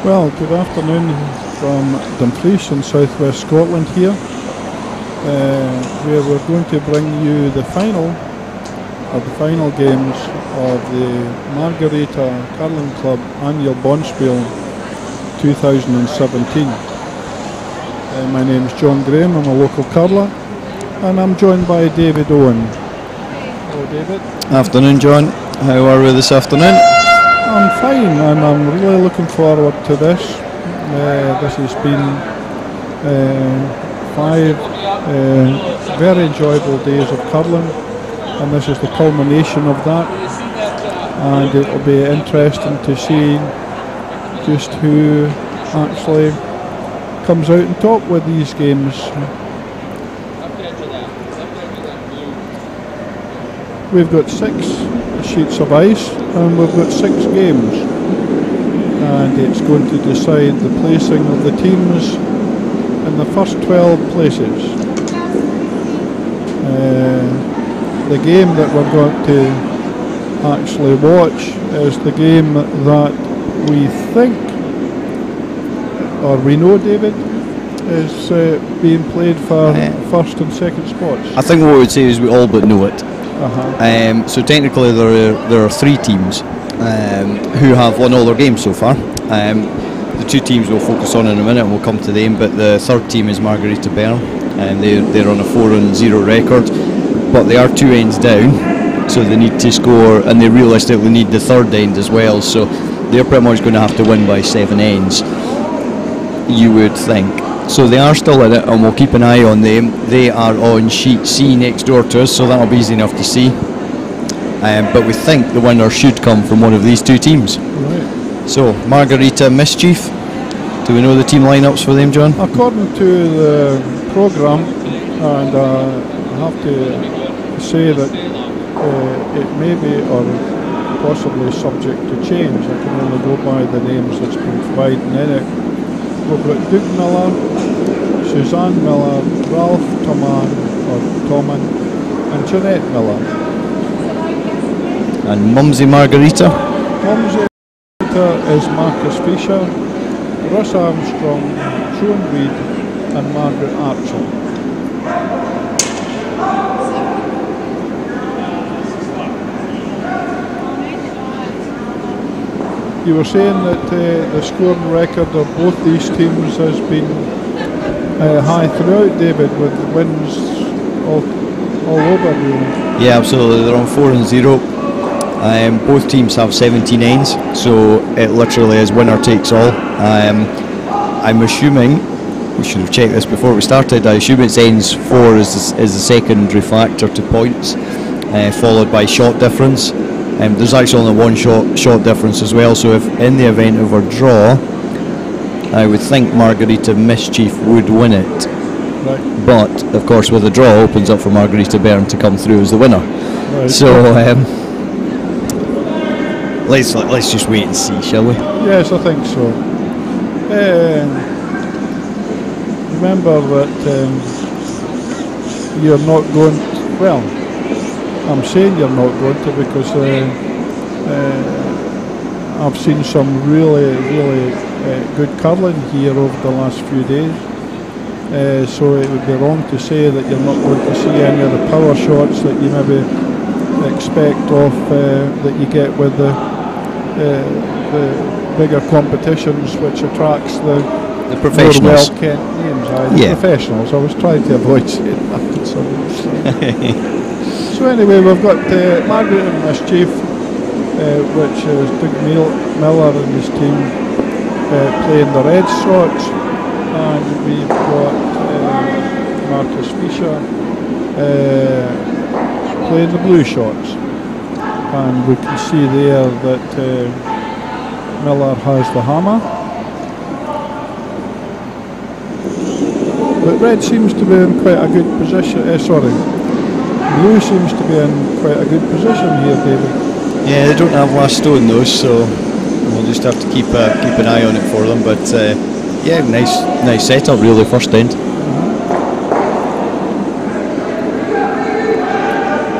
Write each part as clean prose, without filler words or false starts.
Well, good afternoon from Dumfries in southwest Scotland here, where we're going to bring you the final games of the Margarita Curling Club annual Bonspiel 2017. My name is John Graham, I'm a local curler, and I'm joined by David Owen. Hello David. Afternoon John, how are we this afternoon? I'm fine, and I'm really looking forward to this. This has been 5 very enjoyable days of curling, and this is the culmination of that, and it will be interesting to see just who actually comes out on top with these games. We've got 6 sheets of ice and we've got 6 games, and it's going to decide the placing of the teams in the first 12 places. The game that we're going to actually watch is the game that we think, or we know, David, is being played for first and second spots. I think what we would say is we all but know it. Uh-huh. So technically there are 3 teams who have won all their games so far. The 2 teams we'll focus on in a minute and we'll come to them, but the 3rd team is Margarita Bern, and they're on a 4-0 record, but they are 2 ends down, so they need to score, and they realistically need the 3rd end as well, so they're pretty much going to have to win by 7 ends, you would think. So they are still in it, and we'll keep an eye on them. They are on sheet C next door to us, so that'll be easy enough to see. But we think the winner should come from one of these 2 teams. Right. So Margarita Mischief, do we know the team lineups for them, John? According to the programme, and I have to say that it may be or possibly subject to change. I can only go by the names that's been provided in it. We've got Duke Miller, Suzanne Miller, Ralph Toman, and Jeanette Miller. And Mumsy Margarita? Mumsy Margarita is Marcus Fisher, Russ Armstrong, Sean Reid, and Margaret Archer. You were saying that the scoring record of both these teams has been high throughout, David, with wins all over really. Yeah, absolutely. They're on 4-0. Both teams have 17 ends, so it literally is winner takes all. I'm assuming, we should have checked this before we started, I assume it's ends 4 is the secondary factor to points, followed by shot difference. There's actually only 1 shot difference as well, so if in the event of a draw, I would think Margarita Mischief would win it. Right. But of course with a draw opens up for Margarita Bern to come through as the winner. Right. So let's just wait and see, shall we? Yes, I think so. Remember that you're not going to, well, I'm saying you're not going to because I've seen some really good curling here over the last few days, so it would be wrong to say that you're not going to see any of the power shots that you maybe expect that you get with the bigger competitions, which attracts the professionals. More well-kent names, the professionals. I was trying to avoid saying that. So anyway, we've got Margaret and Mischief, which is Doug Miller and his team playing the Red Sox, and we've got Marcus Fisher playing the Blue Shots, and we can see there that Miller has the hammer, but Red seems to be in quite a good position. Blue seems to be in quite a good position here, David. Yeah, they don't have last stone though, so we'll just have to keep an eye on it for them. But yeah, nice setup really, first end.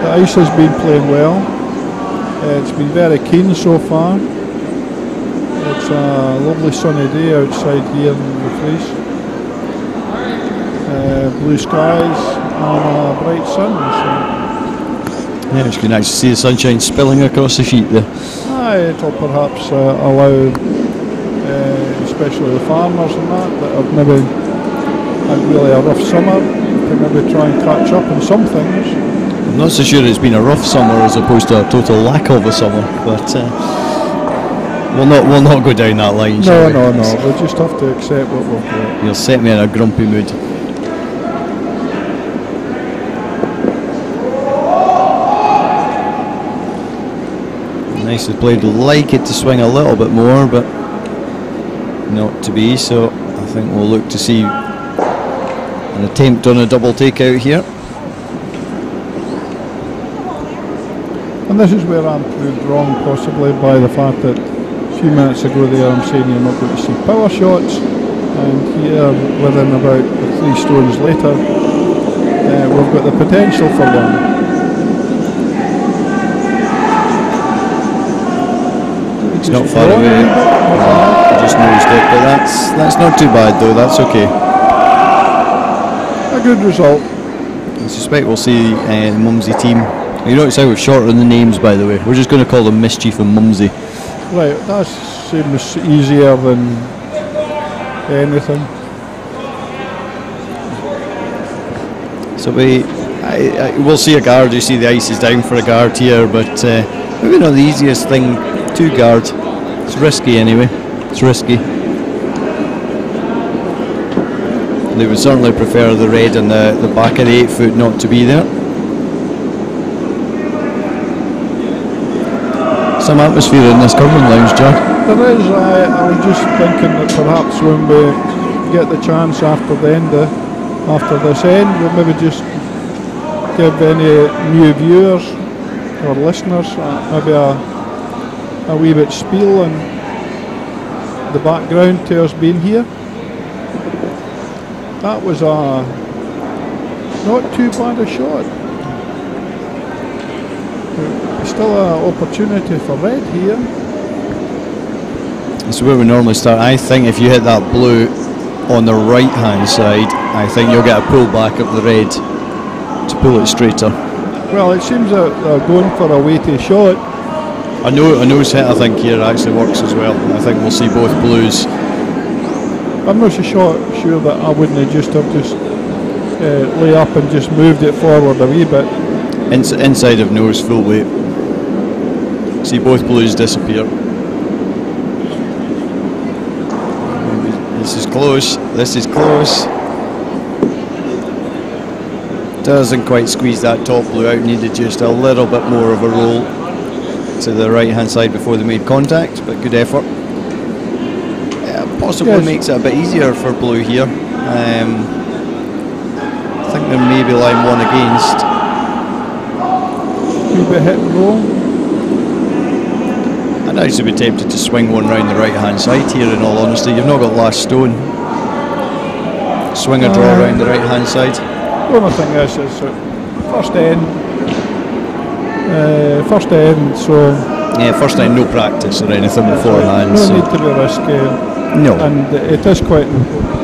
The ice has been playing well. It's been very keen so far. It's a lovely sunny day outside here in Dumfries. Blue skies and a bright sun. So. Yeah, it's been nice to see the sunshine spilling across the sheet there. It'll perhaps allow, especially the farmers and that have maybe had really a rough summer, to maybe try and catch up on some things. I'm not so sure it's been a rough summer as opposed to a total lack of a summer, but we'll not go down that line. No. We'll just have to accept what we've got. You'll set me in a grumpy mood. Nicely played. Like it to swing a little bit more, but not to be. So I think we'll look to see an attempt on a double takeout here. And this is where I'm proved wrong, possibly by the fact that a few minutes ago there I'm saying you're not going to see power shots, and here within about 3 stones later we've got the potential for one. It's not far away. Just nosed it, but that's not too bad though. That's okay. A good result. I suspect we'll see the Mumsy team. You notice how we've shortened the names, by the way. We're just going to call them Mischief and Mumsy. Right, that seems easier than anything. So we'll see a guard. You see the ice is down for a guard here, but maybe not the easiest thing to guard. It's risky anyway. It's risky. They would certainly prefer the red and the back of the 8 foot not to be there. Some atmosphere in this curling lounge, Jack. There is. I was just thinking that perhaps when we get the chance after this end, we'll maybe just give any new viewers or listeners maybe a wee bit spiel and the background to us being here. That was a not too bad a shot. Still an opportunity for red here. It's where we normally start. I think if you hit that blue on the right hand side, I think you'll get a pull back up the red to pull it straighter. Well, it seems that they're going for a weighty shot. A nose hit I think here actually works as well. I think we'll see both blues. I'm not so sure that I wouldn't have just lay up and just moved it forward a wee bit. Inside of nose full weight. See both blues disappear. This is close. This is close. Doesn't quite squeeze that top blue out. Needed just a little bit more of a roll to the right hand side before they made contact, but good effort. Possibly makes it a bit easier for blue here. I think they're maybe line 1 against. Wee bit hit and roll. I'd actually be tempted to swing one round the right hand side here, in all honesty. You've not got last stone. Swing a draw round the right hand side. The only thing is first end, so... Yeah, first end, no practice or anything beforehand. No need to be risky. No. And it is quite important.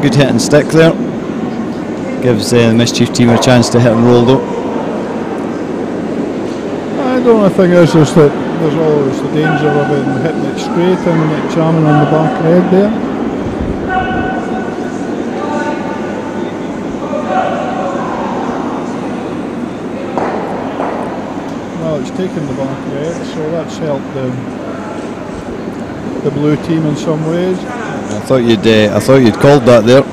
Good hit and stick there. Gives the Mischief team a chance to hit and roll though. The only thing is that there's always the danger of it hitting it straight and it jamming on the back red there. Well, it's taken the back red, so that's helped the blue team in some ways. I thought you'd called that there.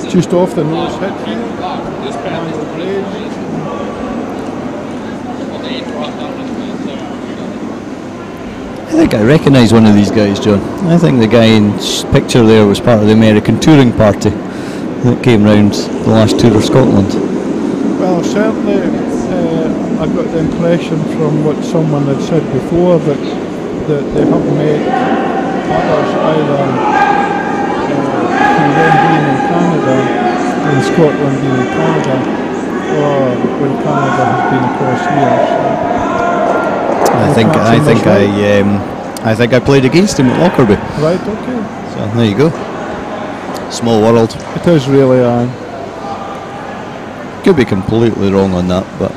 Just off the nose hit here. I think I recognise one of these guys, John. I think the guy in picture there was part of the American touring party that came round the last tour of Scotland. Well, certainly I got the impression from what someone had said before that they have met others either from them being in Canada, in Scotland being in Canada, or when Canada has been across here. So I think I played against him at Lockerbie. Right, okay. So there you go. Small world. It is really, Could be completely wrong on that, but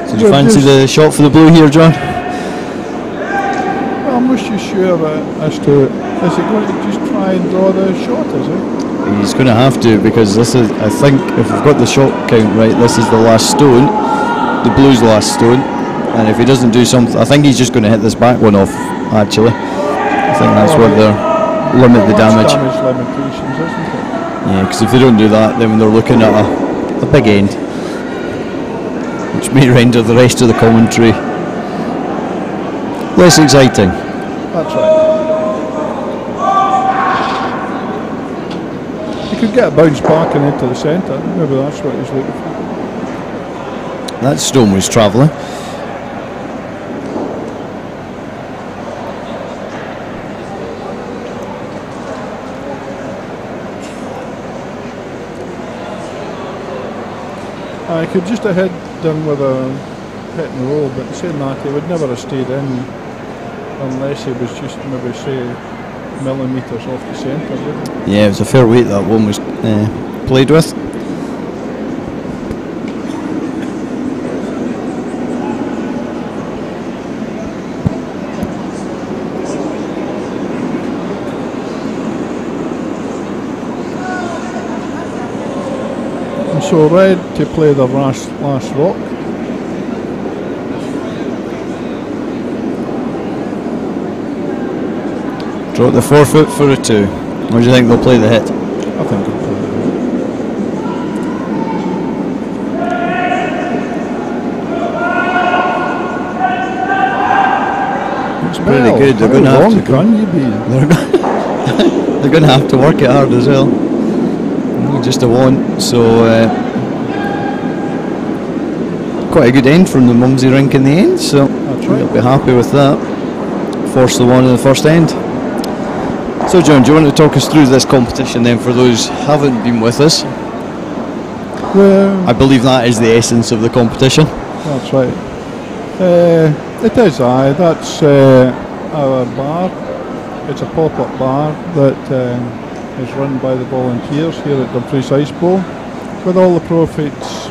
did you fancy the shot for the blue here, John? well, I'm not too sure as to, is he going to just try and draw the shot, is he? He's going to have to, because this is, I think, if we've got the shot count right, this is the last stone, the blue's last stone, and if he doesn't do something, I think he's just going to hit this back one off, actually. I think that's what they're limit the damage. Damage limitations, isn't it? Yeah, because if they don't do that, then they're looking at a big end, which may render the rest of the commentary less exciting. That's right. He could get a bounce back and into the centre. Maybe that's what he's looking for. That stone was travelling. I could just have hit done with a hit and roll, but saying that, he would never have stayed in unless he was just maybe say millimetres off the centre, wouldn't he? Yeah, it was a fair weight that one was played with. So red to play the last rock. Draw the 4 foot for a 2. Or do you think they'll play the hit? I think they'll play the hit. It's pretty good. They're going to have to can you be? They're going to have to work it hard as well. Just a one, so quite a good end from the Mumsy rink in the end. So That's right. You'll be happy with that. Force the one in the first end. So John, do you want to talk us through this competition then for those who haven't been with us? Well, I believe that is the essence of the competition. that's right. It is, aye. That's our bar. It's a pop-up bar that is run by the volunteers here at Dumfries Ice Bowl, with all the profits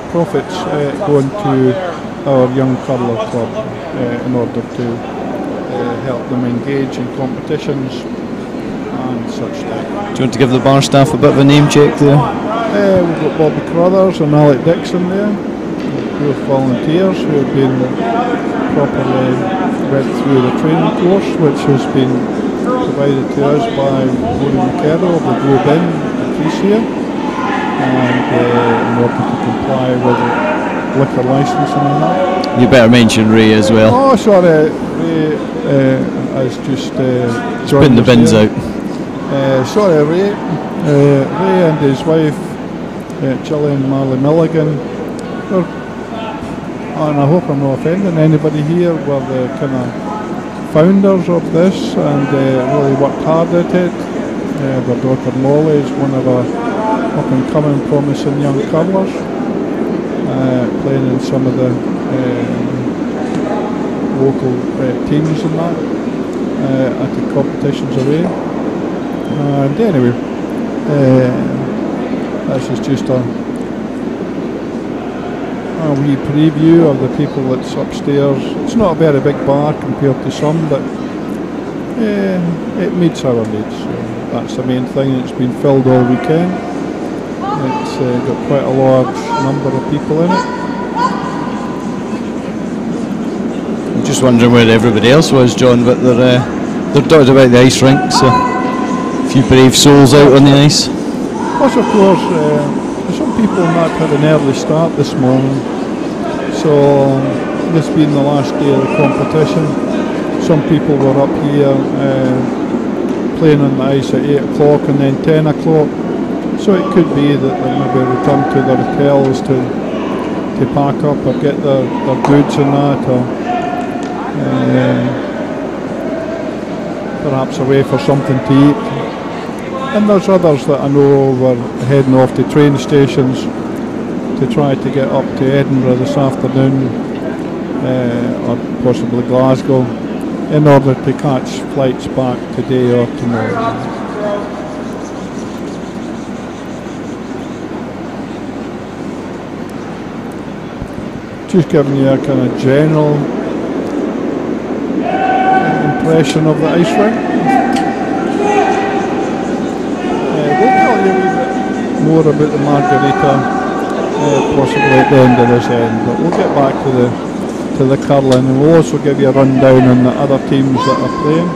going to our young curler club in order to help them engage in competitions and such like. Do you want to give the bar staff a bit of a name check there? We've got Bobby Crothers and Alec Dixon there, both volunteers who have been properly read through the training course, which has been provided to us by William McKerrow of the Globe Inn at Tricia, and in order to comply with liquor licensing and that. You better mention Ray as well. Oh, sorry, Ray has just Spin the bins here. out. Sorry, Ray. Ray and his wife, Gillian Marley Milligan, and I hope I'm not offending anybody here, were the kind of founders of this and really worked hard at it. Their daughter Molly is one of our up and coming promising young curlers, playing in some of the local teams and that at the competitions away. And anyway, this is just a wee preview of the people that's upstairs. It's not a very big bar compared to some, but it meets our needs. So that's the main thing. It's been filled all weekend. It's got quite a large number of people in it. I'm just wondering where everybody else was, John, but they're dotted about the ice rink, so a few brave souls out on the ice. Plus, of course, some people not had an early start this morning, so this being the last day of the competition, some people were up here playing on the ice at 8 o'clock and then 10 o'clock, so it could be that they maybe return to their hotels to pack up or get their goods and that, or perhaps away for something to eat. And there's others that I know were heading off to train stations to try to get up to Edinburgh this afternoon, or possibly Glasgow, in order to catch flights back today or tomorrow. Just giving you a kind of general impression of the ice rink. We'll tell you a wee bit more about the Margarita possibly at the end of this end, but we'll get back to the curling, and we'll also give you a rundown on the other teams that are playing.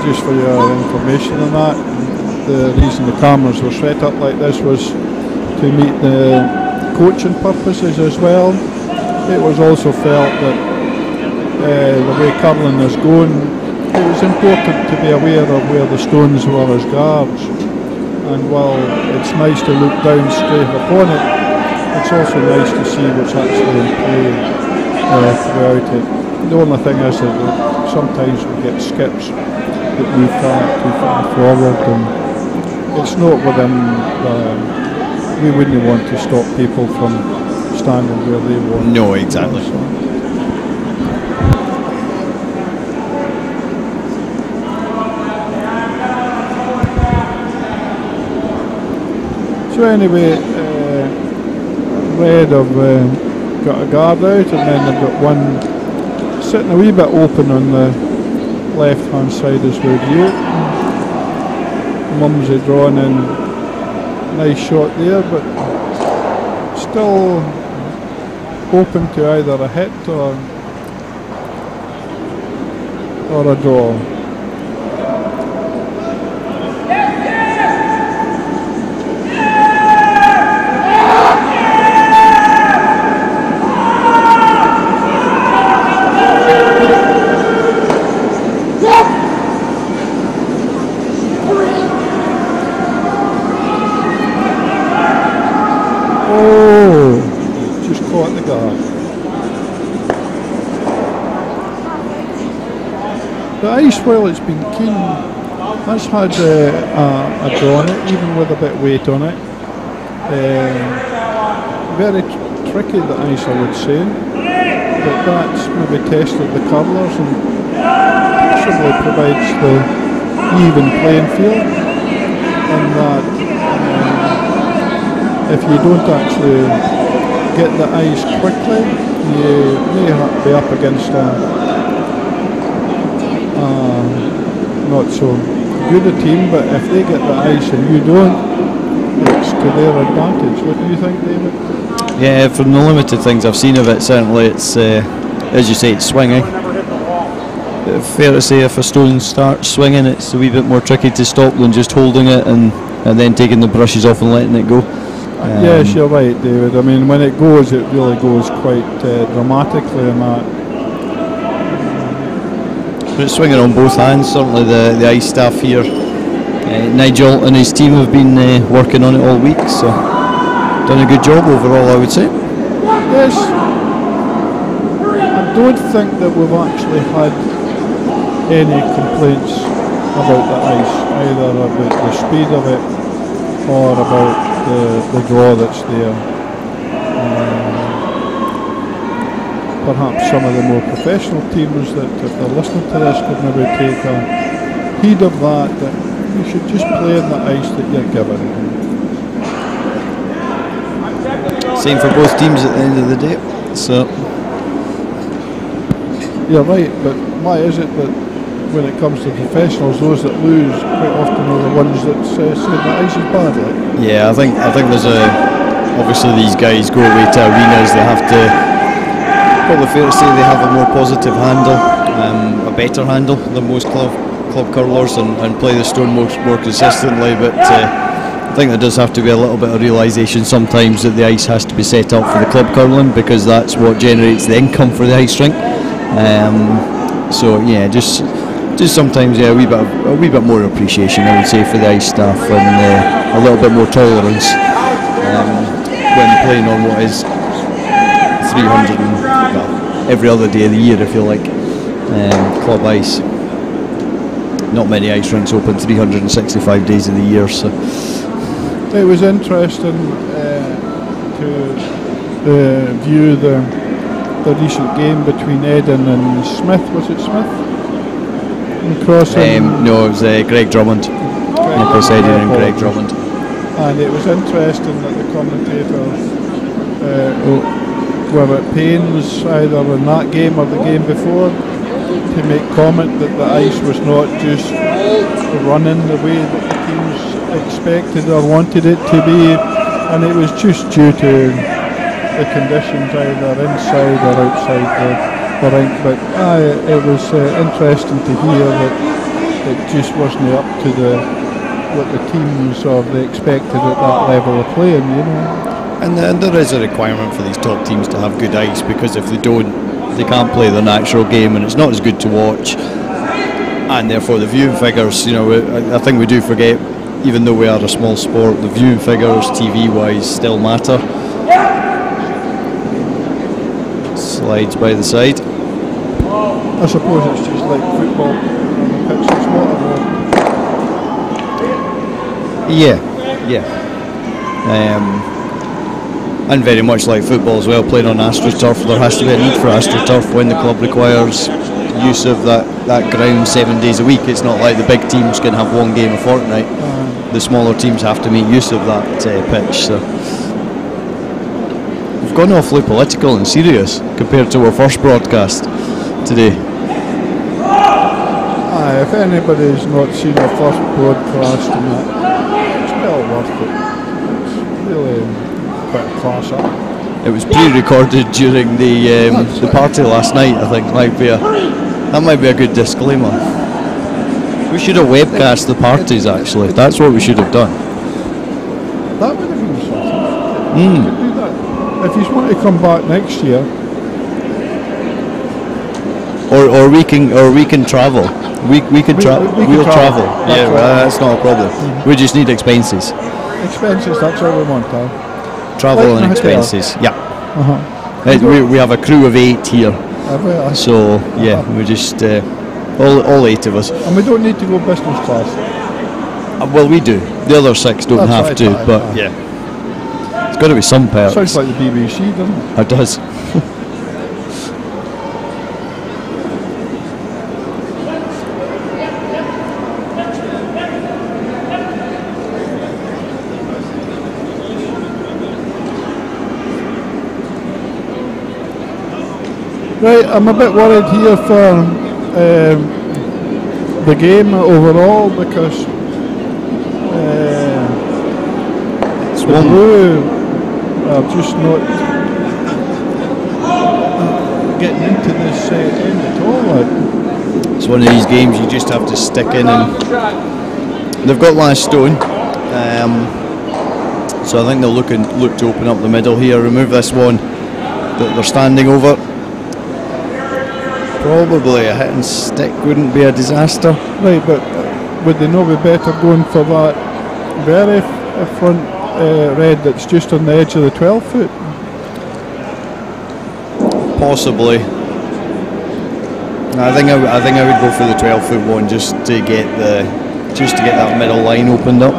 Just for your information on that, the reason the cameras were set up like this was to meet the coaching purposes as well. It was also felt that the way curling is going, it was important to be aware of where the stones were as guards, and while it's nice to look down straight upon it, it's also nice to see what's actually in play throughout it. The only thing is that sometimes we get skips that move too far forward, and it's not within we wouldn't want to stop people from standing where they want. No, exactly. So anyway, Red have got a guard out, and then they've got one sitting a wee bit open on the left hand side as we view. Mumsy drawn in. Nice shot there, but still open to either a hit or a draw. The ice, while it's been keen, has had a draw on it, even with a bit of weight on it. Very tricky, the ice, I would say. But that's maybe tested the curlers and possibly provides the even playing field. In that if you don't actually get the ice quickly, you may be up against not so good a team, but if they get the ice and you don't, it's to their advantage. What do you think, David? Yeah, from the limited things I've seen of it, certainly it's, as you say, it's swinging. Fair to say if a stone starts swinging, it's a wee bit more tricky to stop than just holding it and then taking the brushes off and letting it go. Yes, you're right, David. I mean, when it goes, it really goes quite dramatically in that. But it's swinging on both hands. Certainly the ice staff here, Nigel and his team have been working on it all week, so done a good job overall, I would say. Yes. I don't think that we've actually had any complaints about the ice, either about the speed of it or about the draw that's there. Perhaps some of the more professional teams that, if they're listening to this, could maybe take a heed of that you should just play in the ice that you're given. Same for both teams at the end of the day. So you're right, but why is it that when it comes to professionals, those that lose quite often are the ones that say the ice is bad? Like? Yeah, I think there's obviously these guys go away to arenas. They have to. Probably fair to say they have a more positive handle, a better handle than most club curlers, and play the stone more consistently. But I think there does have to be a little bit of realisation sometimes that the ice has to be set up for the club curling, because that's what generates the income for the ice rink. So yeah, just sometimes a wee bit more appreciation, I would say, for the ice staff, and a little bit more tolerance when playing on what is 300 every other day of the year, if you like, club ice. Not many ice rinks open 365 days of the year, so it was interesting to view the recent game between Eden and Smith. Was it Smith? No, it was Greg Drummond. Nicholas Eden and Greg Drummond. And it was interesting that the commentators were at pains, either in that game or the game before, to make comment that the ice was not just running the way that the teams expected or wanted it to be, and it was just due to the conditions either inside or outside the rink. But it was interesting to hear that it just wasn't up to what the teams or they expected at that level of playing, you know. And there is a requirement for these top teams to have good ice, because if they don't, they can't play their natural game, and it's not as good to watch. And therefore the viewing figures, you know, I think we do forget, even though we are a small sport, the viewing figures TV wise still matter. Slides by the side. I suppose it's just like football, the pitch is water. Yeah. And very much like football as well, playing on AstroTurf, there has to be a need for AstroTurf when the club requires use of that ground 7 days a week. It's not like the big teams can have one game a fortnight. The smaller teams have to make use of that pitch. So we've gone awfully political and serious compared to our first broadcast today. If anybody's not seen our first broadcast, it's well worth it. It's really quite a class up. It was pre-recorded during the party last night. I think that might be a good disclaimer. We should have webcast the parties. Actually, that's what we should have done. That would have been something. We could do that. If you want to come back next year, or we can travel. We'll travel. Yeah, that's not a problem. We just need expenses. Expenses. That's all we want, Tom. Travel and expenses, yeah. We have a crew of 8 here, so yeah, we just All 8 of us. And we don't need to go business class. Well, we do. The other 6 don't That's have right, to, aye, but aye. yeah. It's got to be some perks. Sounds like the BBC, doesn't it? It does. Right, I'm a bit worried here for the game overall because It's the one. Blue are just not getting into this end at all. Like. It's one of these games you just have to stick in, and they've got last stone, so I think they'll look to open up the middle here, remove this one that they're standing over. Probably a hit and stick wouldn't be a disaster. Right, but would they not be better going for that very front red that's just on the edge of the 12 foot? Possibly. I think I would go for the 12 foot one just to get that middle line opened up.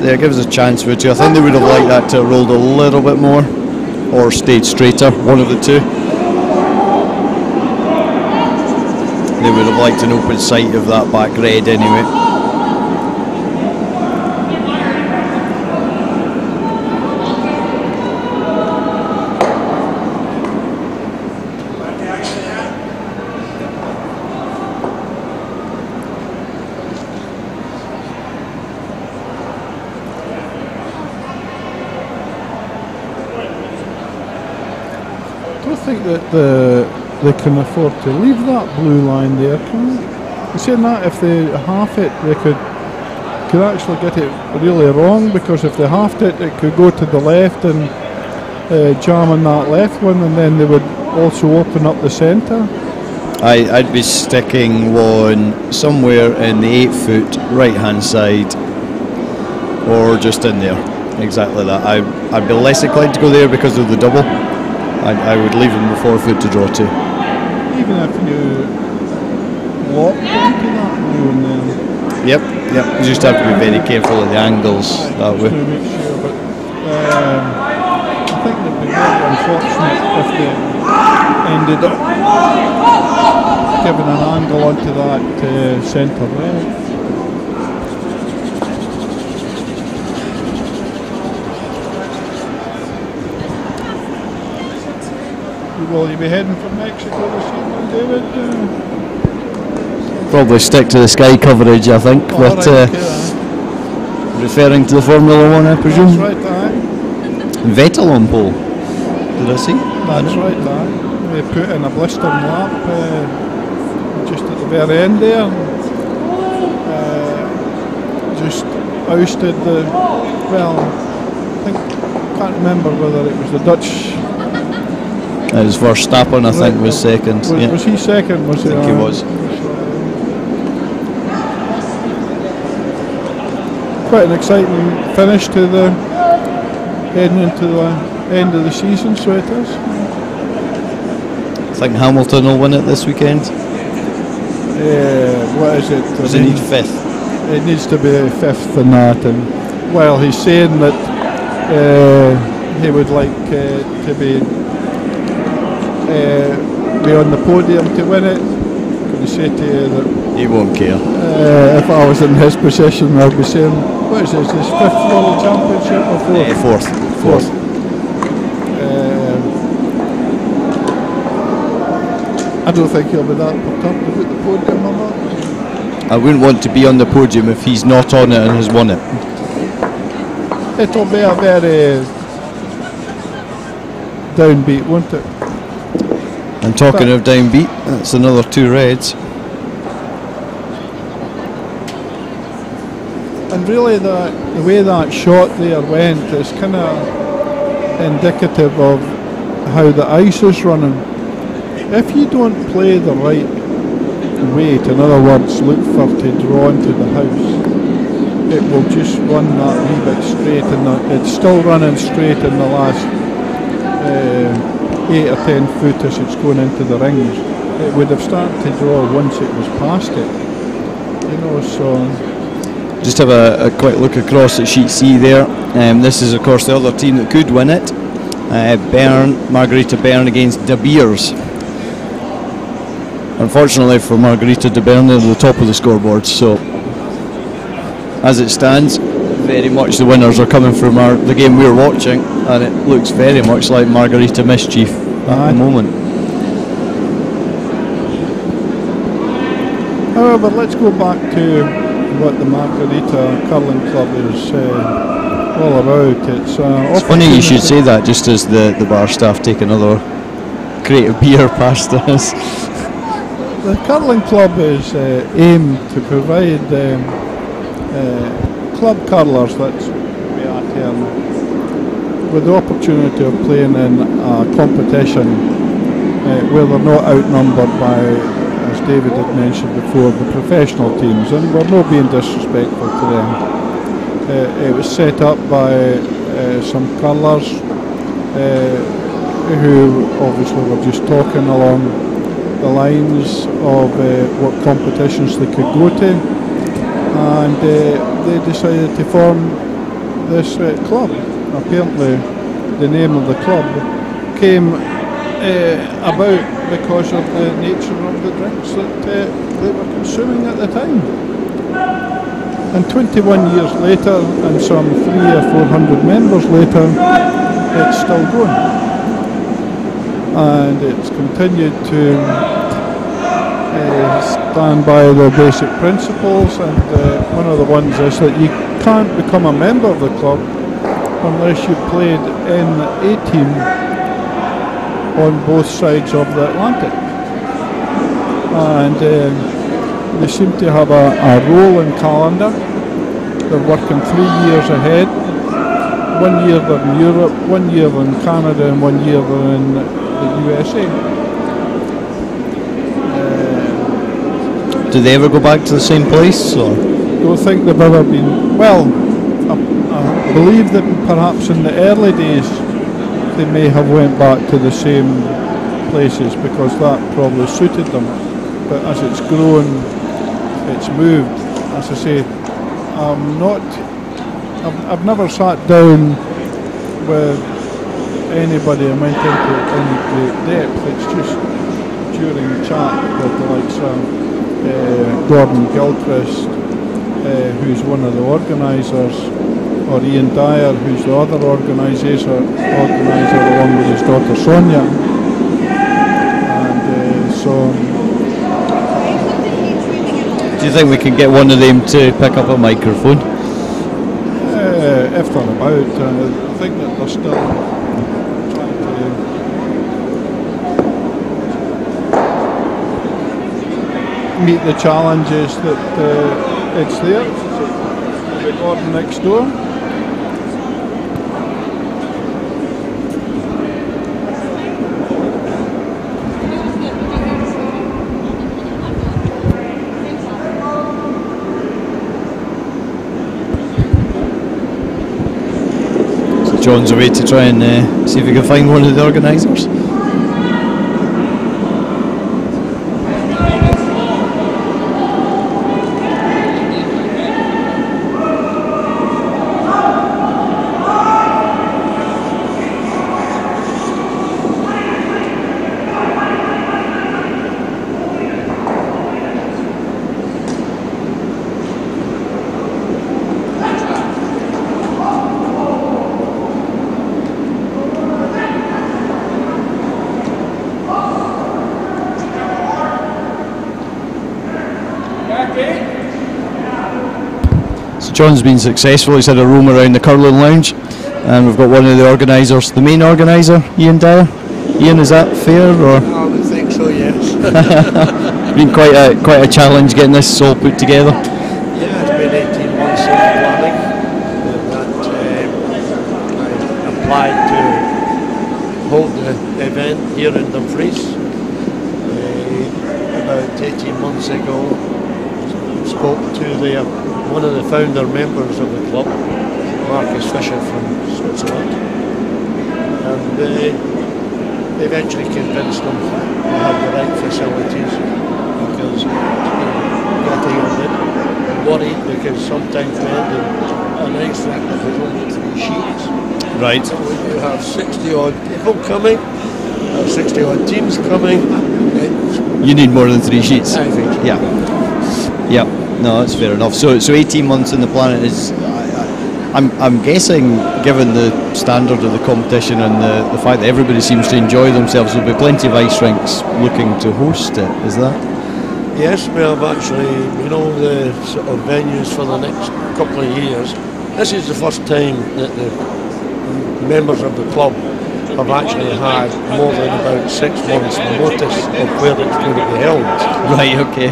There gives a chance for it too. I think they would have liked that to have rolled a little bit more or stayed straighter, one of the two. They would have liked an open sight of that back red anyway. I don't think that they can afford to leave that blue line there, can they? You're saying that if they half it, they could actually get it really wrong, because if they halved it, it could go to the left and jam on that left one, and then they would also open up the centre. I'd be sticking one somewhere in the 8 foot right hand side, or just in there. Exactly that. I'd be less inclined to go there because of the double. I would leave them the 4 foot to draw to. Even if you lock onto that blue and then. Yep. You just have to be very careful of the angles that way. To make sure, but I think it'd be very unfortunate if they ended up giving an angle onto that centre red. Will you be heading for Mexico this evening, David? Probably stick to the Sky coverage, I think, but referring to the Formula 1, I presume. That's right, aye. Vettel on pole, did I see? That's right, aye. They put in a blistering lap just at the very end there. Just ousted the, well, can't remember whether it was the Dutch. It was Verstappen, I think, was second. Was he second? Was I think he was. Quite an exciting finish to the heading into the end of the season, so it is. I think Hamilton will win it this weekend. What is it? Does it need 5th? It needs to be 5th in that, and well, he's saying that he would like to be on the podium to win it. Can I say to you that he won't care. If I was in his position, I'd be saying, what is this, his 5th World Championship or 4th? 4th. I don't think he'll be that put up about the podium or not. I wouldn't want to be on the podium if he's not on it and has won it. It'll be a very downbeat, won't it? And talking of downbeat, that's another 2 reds. And really the way that shot there went is kind of indicative of how the ice is running. If you don't play the right weight, in other words, look for to draw into the house, it will just run that wee bit straight, and it's still running straight in the last 8 or 10 foot as it's going into the rings. It would have started to draw once it was past it, you know. So just have a quick look across at sheet C there. This is of course the other team that could win it. Margarita Bern against De Beers. Unfortunately for Margarita de Bern, they're at the top of the scoreboard, so as it stands, very much the winners are coming from the game we're watching, and it looks very much like Margarita Mischief at the moment. However, let's go back to what the Margarita Curling Club is all about. It's funny you should say that just as the bar staff take another crate of beer past us. The curling club is aimed to provide club curlers, that's the term, with the opportunity of playing in a competition where they're not outnumbered by, as David had mentioned before, the professional teams, and we're not being disrespectful to them. It was set up by some curlers who obviously were just talking along the lines of what competitions they could go to, and they decided to form this club. Apparently the name of the club came about because of the nature of the drinks that they were consuming at the time. And 21 years later, and some 300 or 400 members later, it's still going. And it's continued to stand by the basic principles, and one of the ones is that you can't become a member of the club unless you played in a team on both sides of the Atlantic. And they seem to have a rolling calendar. They're working 3 years ahead. 1 year they're in Europe, 1 year they're in Canada, and 1 year they're in the USA. Do they ever go back to the same place? Or? I don't think they've ever been. Well, I believe that perhaps in the early days they may have went back to the same places because that probably suited them. But as it's grown, it's moved. As I say, I've never sat down with anybody and went into any great depth. It's just during the chat with the likes of Gordon Gilchrist, who's one of the organisers, or Ian Dyer, who's the other organiser along with his daughter Sonia. And so. Do you think we can get one of them to pick up a microphone? If they're about, I think that they're still trying to meet the challenges that it's there. The Gordon next door. John's away to try and see if we can find one of the organisers. John's been successful. He's had a roam around the curling lounge, and we've got one of the organisers, the main organiser, Ian Dyer. Ian, is that fair? Or? I would think so, yes. Been quite a challenge getting this all put together. Yeah, it's been 18 months of planning that I applied to hold the event here in Dumfries. About 18 months ago, spoke to the one of the founder members of the club, Marcus Fisher from Switzerland, and eventually convinced them to have the right facilities, because getting a bit worried because sometimes we had an ice rink that was only 3 sheets. Right. So when you have 60 odd people coming, 60 odd teams coming, You need more than 3 sheets. I think so. Yeah. Yeah. No, that's fair enough. So 18 months on the planet is. I'm guessing, given the standard of the competition and the fact that everybody seems to enjoy themselves, there'll be plenty of ice rinks looking to host it. Is that? Yes, we have actually, the sort of venues for the next couple of years. This is the first time that the members of the club have actually had more than about 6 months notice of where it's going to be held. Right. Okay.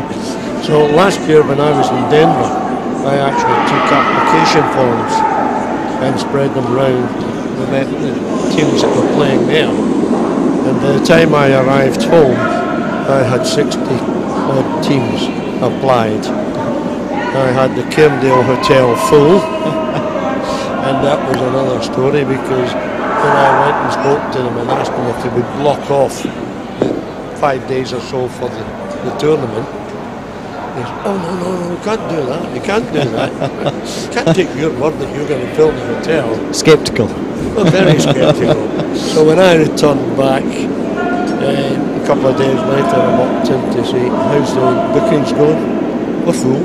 So last year when I was in Denver, I actually took application forms and spread them round the teams that were playing there. And by the time I arrived home, I had 60 odd teams applied. I had the Cairndale Hotel full, and that was another story, because when I went and spoke to them and asked them if they would block off 5 days or so for the tournament, they said, oh no, we can't do that, we can't do that. Can't take your word that you're going to fill the hotel. Sceptical. Oh, very sceptical. So when I returned back, a couple of days later I walked in to say, how's the bookings going? We're full.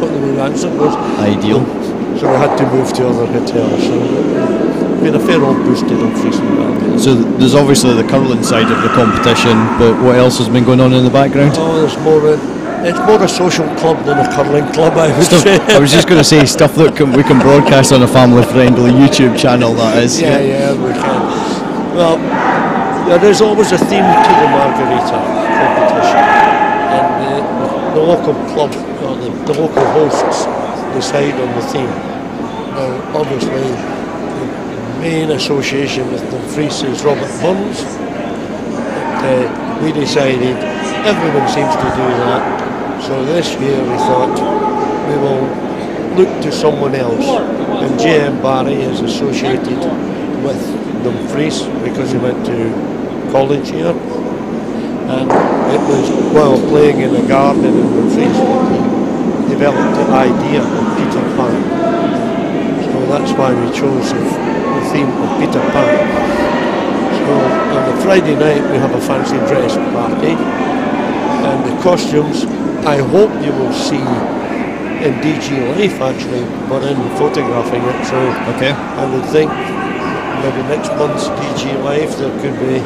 What the answer was. Ideal. So we had to move to other hotels. So it's been a fair old boost to Dumfries. So there's obviously the curling side of the competition, but what else has been going on in the background? Oh, it's more a social club than a curling club, I would say. I was just going to say stuff that we can broadcast on a family-friendly YouTube channel, that is. Yeah, we can. Well, there's always a theme to the Margarita competition, and the local club, or the local hosts, decide on the theme. Now, obviously, the main association with Dumfries is Robert Burns. We decided everyone seems to do that, so this year we thought we will look to someone else, and J.M. Barry is associated with Dumfries because he went to college here, and it was while playing in a garden in Dumfries he developed the idea of Peter Pan, so that's why we chose the theme of Peter Pan. So on the Friday night we have a fancy dress party, and the costumes I hope you will see in DG Life. Actually, we're in photographing it, so okay. I would think maybe next month's DG Live there could be,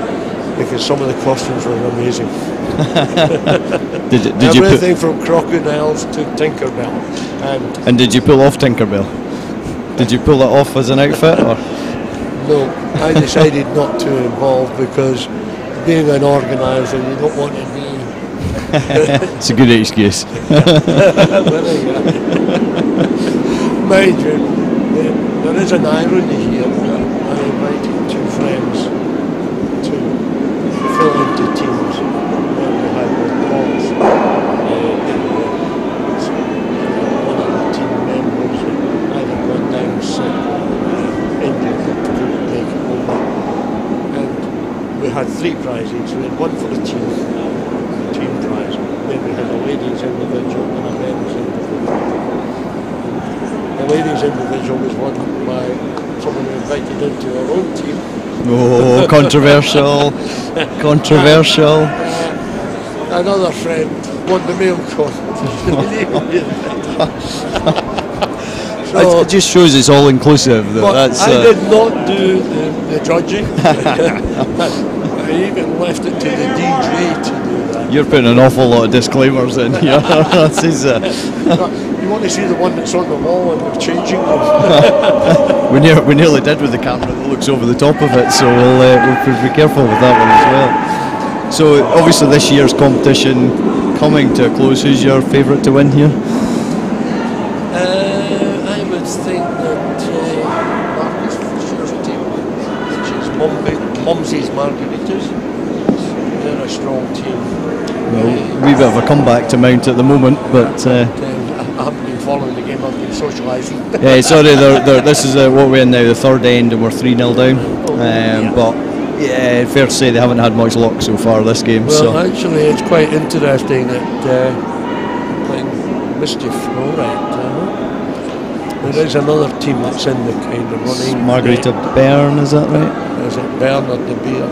because some of the costumes were amazing. did Everything from crocodiles to Tinkerbell. And did you pull off Tinkerbell? Did you pull it off as an outfit? Or? No, I decided not to involve, because being an organiser you don't want to be. It's a good excuse. Mind you, there is an irony here. I invited 2 friends to fill into teams where we had the calls. One of the team members either gone down sick or injured and couldn't make it over. And we had 3 prizes. We had one for the team prize. Then we had a ladies individual and a men's individual. The ladies individual was won by someone who invited into our own team. Oh, controversial. Controversial. Another friend won the male contest. So, it just shows it's all inclusive. Though. But I did not do the judging. I even left it to the DJ to do that. You're putting an awful lot of disclaimers in here. You want to see the one that's on the wall and we're changing them? we nearly did with the camera that looks over the top of it, so we'll be careful with that one as well. So obviously this year's competition coming to a close. Who's your favourite to win here? I would think that Marcus Fisher's team, which is Mumsy's Margaritas, they're a strong team. Well, a wee bit of a comeback to mount at the moment, but... I haven't been following the game. I've been socialising. Yeah, sorry. This is what we're in now, the third end, and we're 3-0 down. But yeah, fair to say they haven't had much luck so far this game. Well, actually, it's quite interesting that playing mischief. All right. There is another team that's in the kind of running. Margarita Bern, is that right? Is it Bern or De Beer?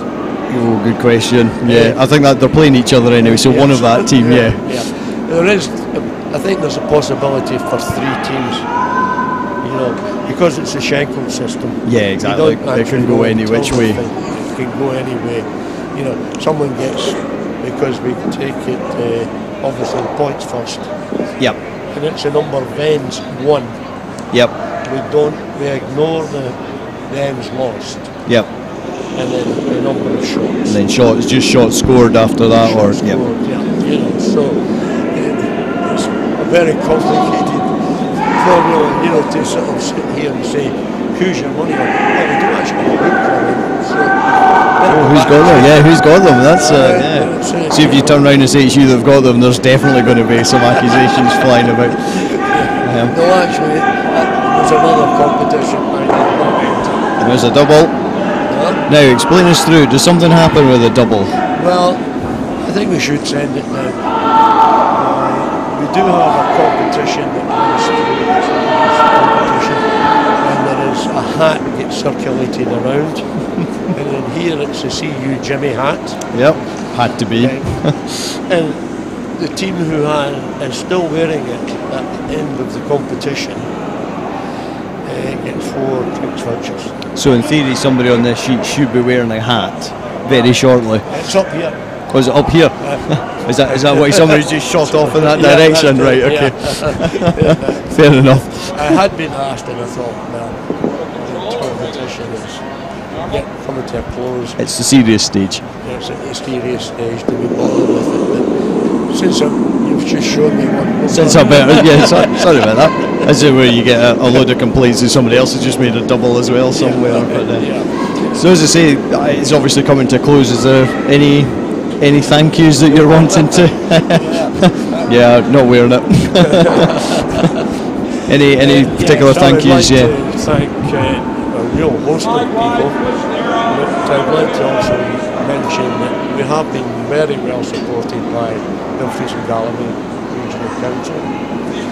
Oh, good question. Yeah, I think that they're playing each other anyway, so one of that team, yeah. There is, I think there's a possibility for 3 teams, you know, because it's a Schenkel system. Yeah, exactly. They can go any which way. It can go any way. You know, someone gets, because we take it, obviously points first. Yep. And it's a number of ends won. Yep. We ignore the ends lost. Yep. And then the number of shots. And then just shots scored after that, or yeah. You know, so it's a very complicated formula, you know, to sort of sit here and say, who's your money on? Well, we do actually have a book on it. So, who's got them? Yeah, who's got them? That's See, if you turn around and say it's you that've got them, there's definitely going to be some accusations flying about. No, actually, there's another competition. There's a double. Now, explain us through. Does something happen with a double? Well, I think we should send it now. We do have a competition that runs through this competition, and there is a hat that gets circulated around, and then here it's a CU Jimmy hat. Yep, had to be. And the team who is still wearing it at the end of the competition get 4 drinks vouchers. So in theory, somebody on this sheet should be wearing a hat very shortly. It's up here. Was it up here? Is that why somebody's just shot off in that direction? Right, okay. Fair enough. I had been asked and I thought, well, the competition is coming to a close. It's the serious stage. It's at the serious stage. Do we bother with it? But since you've just shown me one. Since I better, sorry about that. This is where you get a load of complaints that somebody else has just made a double as well somewhere. So as I say, it's obviously coming to a close. Is there any thank yous that you're wanting to? Yeah, not wearing it. any particular thank yous? Like to thank a real host of people. But I'd like to also mention that we have been very well supported by Dumfries and Galloway Regional Council.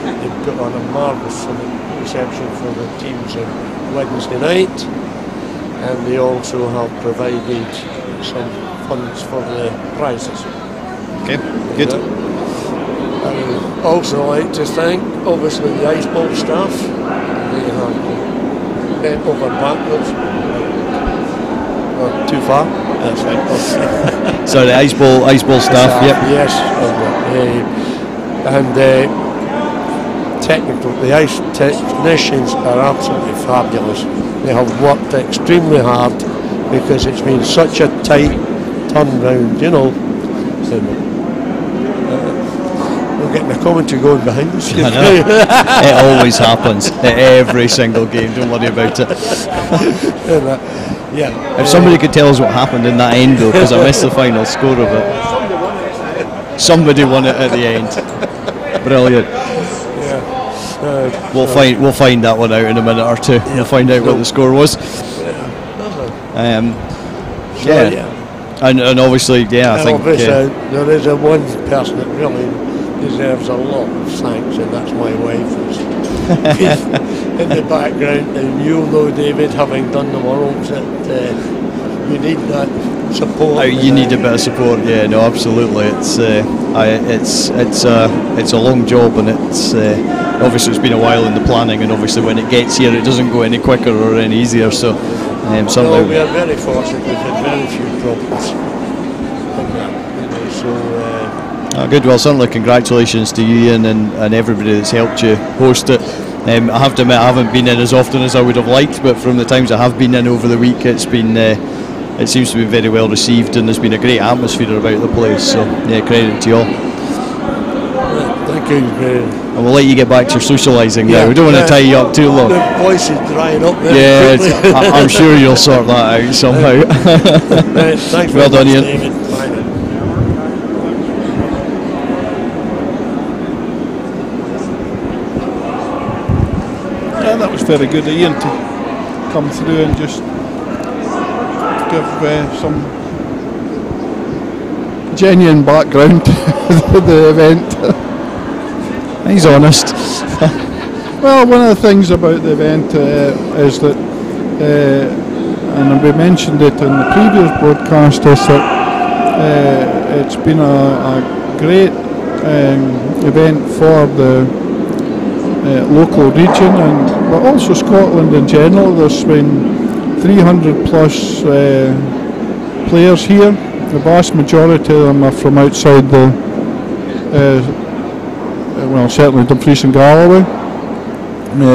They've put on a marvellous reception for the teams on Wednesday night, and they also have provided some funds for the prizes. Okay, good. I would also like to thank, obviously, the Ice Ball staff. They have bent over backwards. Too far? That's right. So the Ice Ball staff, yep. Yes, and the ice technicians are absolutely fabulous. They have worked extremely hard because it's been such a tight turnaround, you know. We're getting a commentary going behind us. I know. It always happens at every single game, don't worry about it. If somebody could tell us what happened in that end though, because I missed the final score of it. Somebody won it at the end. Brilliant. We'll find that one out in a minute or two. We'll find out what the score was. And obviously, I think there is one person that really deserves a lot of thanks, and that's my wife. In the background, and you'll know, David, having done the Worlds, that you need that support. You need a bit of support, yeah. No, absolutely. It's a long job, and it's obviously it's been a while in the planning, and obviously when it gets here, it doesn't go any quicker or any easier. So, no, we are very fortunate. We've had very few problems. Good. Well, certainly congratulations to you, Ian, and everybody that's helped you host it. I have to admit, I haven't been in as often as I would have liked, but from the times I have been in over the week, it's been it seems to be very well received, and there's been a great atmosphere about the place. So, credit to you all. Thank you. And we'll let you get back to your socialising now. We don't want to tie you up too long. The voice is drying up there. I'm sure you'll sort that out somehow. Thanks well done, Ian. David. Bye. That was very good of Ian to come through and just give some genuine background to the event. He's honest. Well, one of the things about the event is that, and we mentioned it in the previous broadcast, is that it's been a great event for the local region, but also Scotland in general. There's been 300 plus players here. The vast majority of them are from outside the, well, certainly Dumfries and Galloway.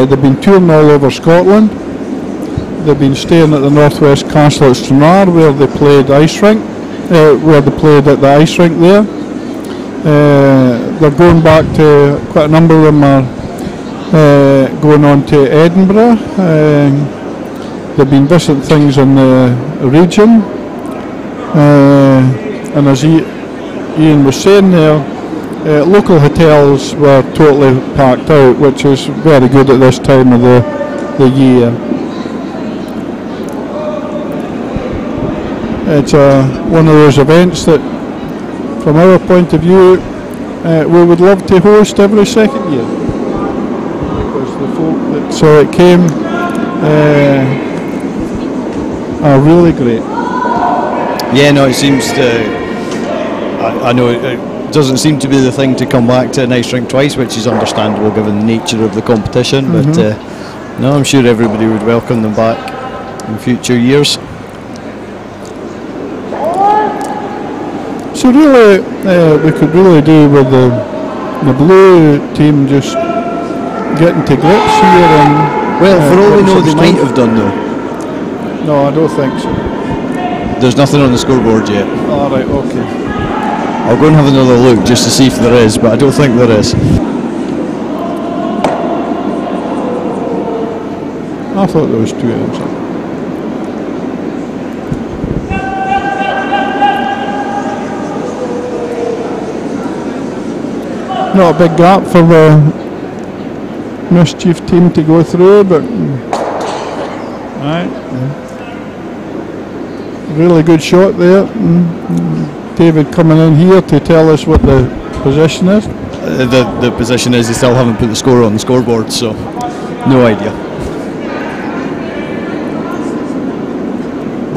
They've been touring all over Scotland. They've been staying at the Northwest Castle at Stranraer, where they played ice rink, where they played at the ice rink there. They're going back to, quite a number of them are going on to Edinburgh. They've been visiting things in the region. And as Ian was saying there, local hotels were totally packed out, which is very good at this time of the year. It's one of those events that, from our point of view, we would love to host every second year, because the folk that came are really great. Yeah, no, it seems to. I know it doesn't seem to be the thing to come back to an ice rink twice, which is understandable given the nature of the competition. But no, I'm sure everybody would welcome them back in future years. So really, we could really do with the blue team just getting to grips here. And well, for all we know, they might have done though. No, I don't think so. There's nothing on the scoreboard yet. All right, okay. I'll go and have another look just to see if there is, but I don't think there is. I thought there was 2 ends. Not a big gap for the Mischief team to go through, but right. Really good shot there. David coming in here to tell us what the position is. The position is they still haven't put the score on the scoreboard, so no idea.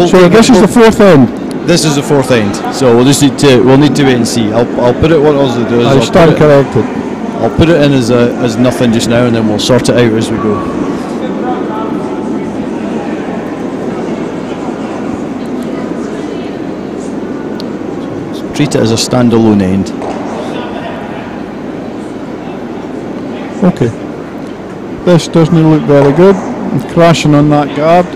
So this is the 4th end. This is the 4th end, so we'll just need to wait and see. I'll put it. What I'll do is I stand corrected. I'll put it in as nothing just now, and then we'll sort it out as we go. Treat it as a standalone end. Okay. This doesn't look very good. I'm crashing on that guard.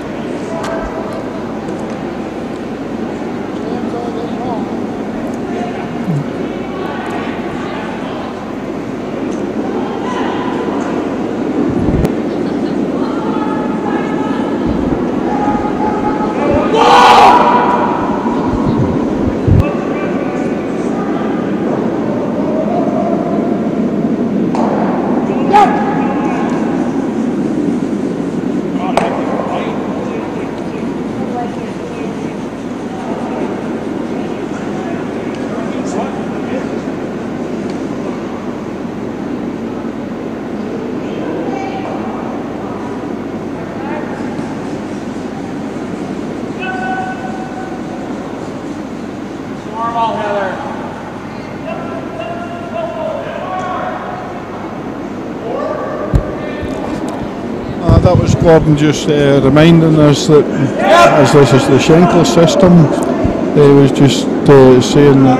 That was Gordon just reminding us that as this is the Schenkel system, he was just saying that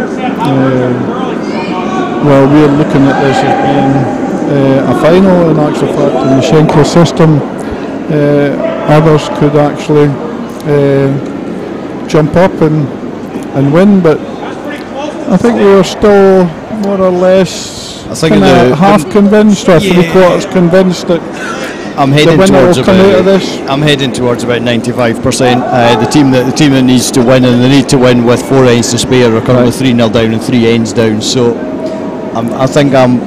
well, we're looking at this as being a final in actual fact in the Schenkel system. Others could actually jump up and win, but I think we were still more or less half convinced or 3/4 convinced that I'm heading towards about 95%. The team that needs to win, and they need to win with 4 ends to spare, are currently 3-0 down and 3 ends down. So I think I'm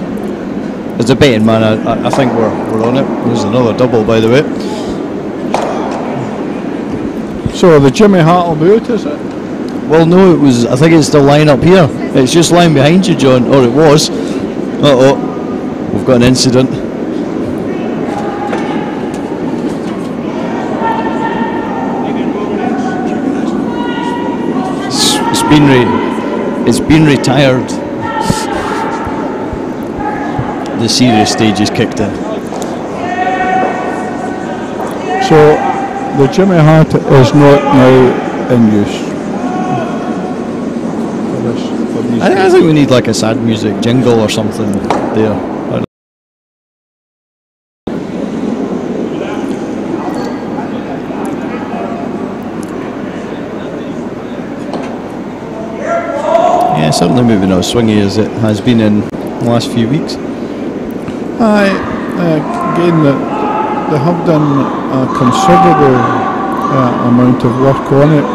as a betting man, I think we're on it. There's another double, by the way. So the Jimmy Hart will be out, is it? Well, no, it was. I think it's still lying up here. It's just lying behind you, John, or it was. We've got an incident. It's been retired. The serious stage is kicked in. So the Jimmy Hart is not now in use. I think we need like a sad music jingle or something there. Yeah, certainly maybe not as swingy as it has been in the last few weeks. Again, they have done a considerable amount of work on it,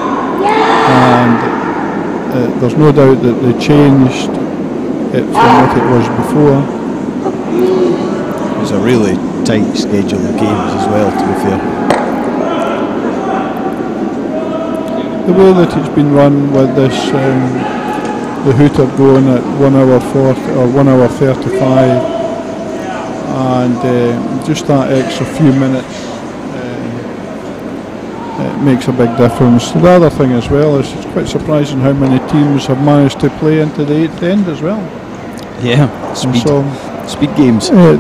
and there's no doubt that they changed it from what it was before. It's a really tight schedule of games as well, to be fair. The way that it's been run with this, the hooter going at 1 hour 40 or 1 hour 35, and just that extra few minutes it makes a big difference. The other thing as well is it's quite surprising how many teams have managed to play into the 8th end as well. Yeah, speed games. To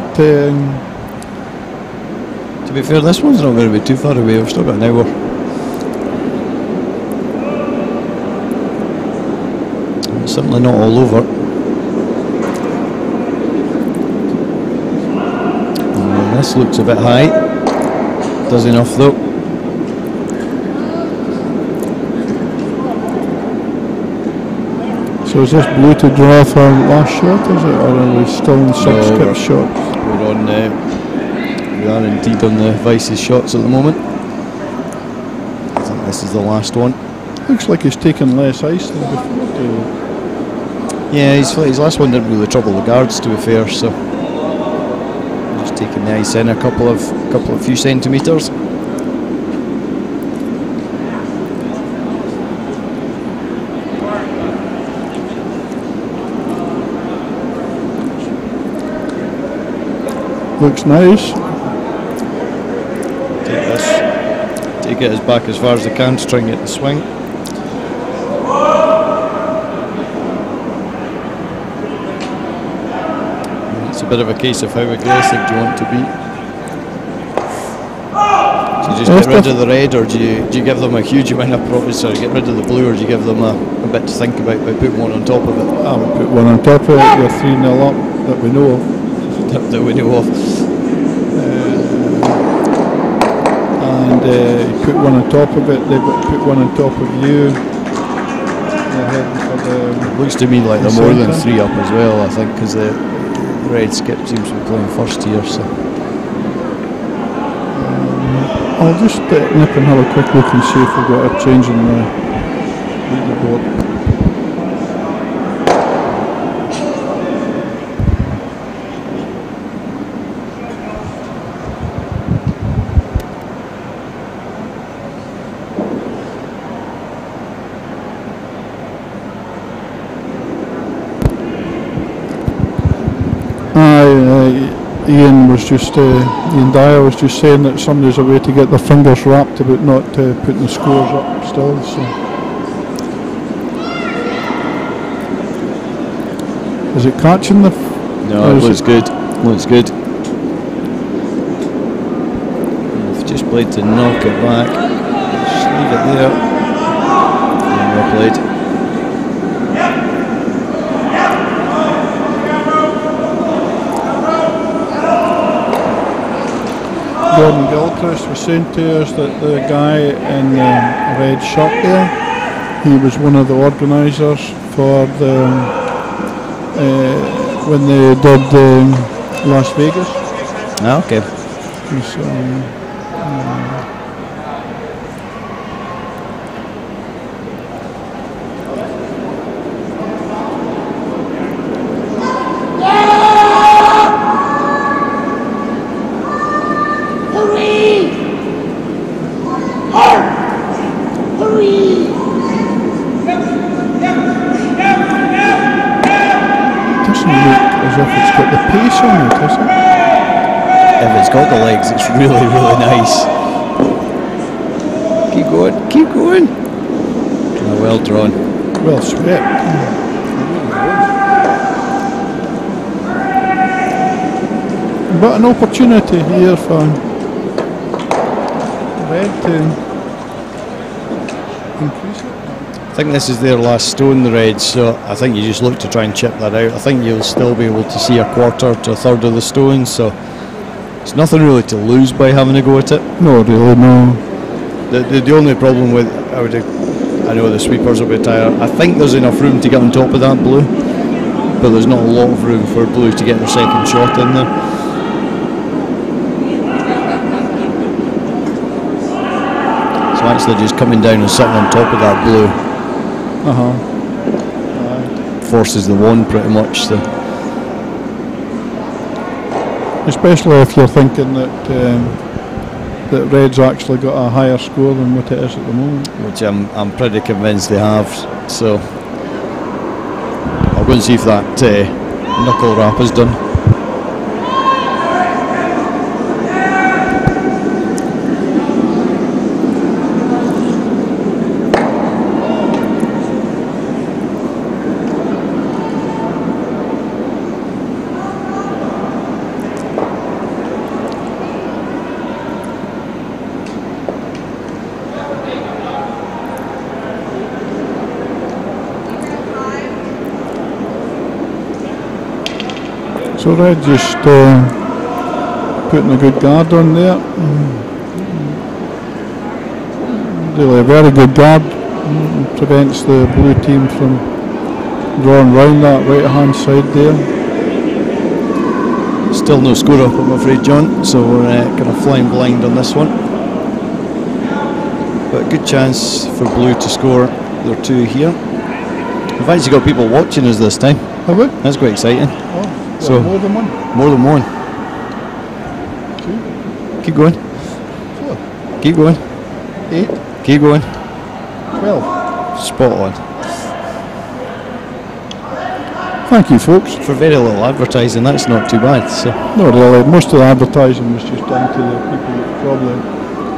be fair, this one's not going to be too far away. We've still got an hour. It's certainly not all over. This looks a bit high. Does enough though. So is this blue to draw for last shot, is it, or are we still in subskip shots? We're on. We are indeed on the Vice's shots at the moment. I think this is the last one. Looks like he's taken less ice than before. Yeah, his last one didn't really trouble the guards, to be fair. So just taking the ice in a couple of few centimetres. Looks nice. Take it as back as far as they can to try and get the swing. It's a bit of a case of how aggressive do you want to be. Do you just get rid of the red, or do you give them a huge amount of profit? Sorry, get rid of the blue, or do you give them a bit to think about by putting one on top of it? I would put one on top of it. You're 3-0 up that we know of. That we know of. And you put one on top of it, they put one on top of you. It looks to me like they're more than 3 up as well, I think, because the red skip seems to be playing first here. So I'll just nip and have a quick look and see if we've got a change in the board. Ian Dyer was just saying that somebody's a way to get their fingers wrapped about not putting the scores up still. So is it catching the? No, it looks good. Looks good. We've just played to knock it back. Just leave it there. And well played. Gordon Gilchrist was saying to us that the guy in the red shirt there, he was one of the organisers for the when they did Las Vegas. Ah, okay. He's, on it, is it? If it's got the legs, it's really, really nice. Keep going, keep going. Oh, well drawn. Well swept. But an opportunity here for Red to increase it. I think this is their last stone, the Reds, so I think you just look to try and chip that out. I think you'll still be able to see a quarter to a third of the stones, so it's nothing really to lose by having a go at it. No, really, no. The only problem with, I know the sweepers will be tired. I think there's enough room to get on top of that blue, but there's not a lot of room for blue to get their second shot in there. So actually just coming down and sitting on top of that blue forces the one pretty much. So. Especially if you're thinking that that Red's actually got a higher score than what it is at the moment. Which I'm pretty convinced they have. So I'll go and see if that knuckle wrap is done. So Red just putting a good guard on there. Really a very good guard. Prevents the blue team from drawing round that right hand side there. Still no score up, I'm afraid, John, so we're kind of flying blind on this one. But a good chance for blue to score their two here. We've actually got people watching us this time. Have we? That's quite exciting. Oh. So more than one? More than one. 2. Keep going. 4. Keep going. 8. Keep going. 12. Spot on. Thank you, folks. For very little advertising, that's not too bad. So. No, really. Most of the advertising was just done to the people that probably,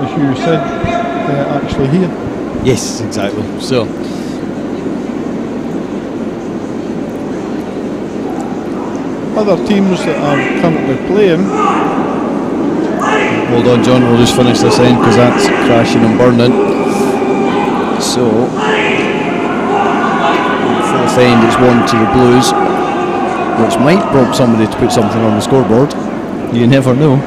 as you said, actually here. Yes, exactly. So. Other teams that are currently playing. Hold on, John, we'll just finish this end because that's crashing and burning. So, fourth end is 1 to the Blues, which might prompt somebody to put something on the scoreboard. You never know.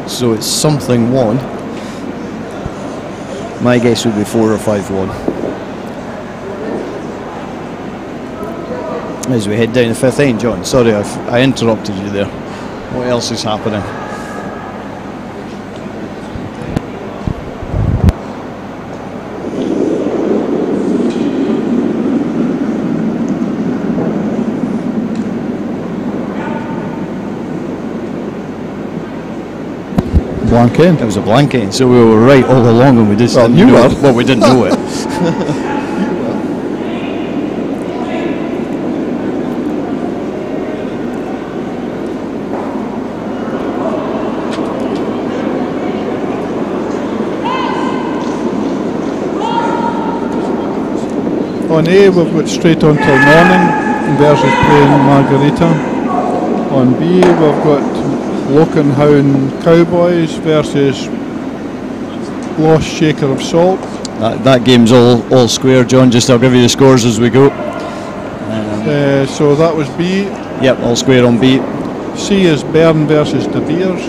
So it's something 1. My guess would be 4 or 5-1. As we head down the fifth end, John, sorry I interrupted you there. What else is happening? Blank end. It was a blank end, so we were right all along and we just didn't know it. Well, we didn't know it. On A, we've got straight on till morning versus playing Margarita. On B, we've got Lokenhound Cowboys versus Lost Shaker of Salt. That game's all square, John. Just I'll give you the scores as we go. So that was B. Yep, all square on B. C is Bern versus De Beers.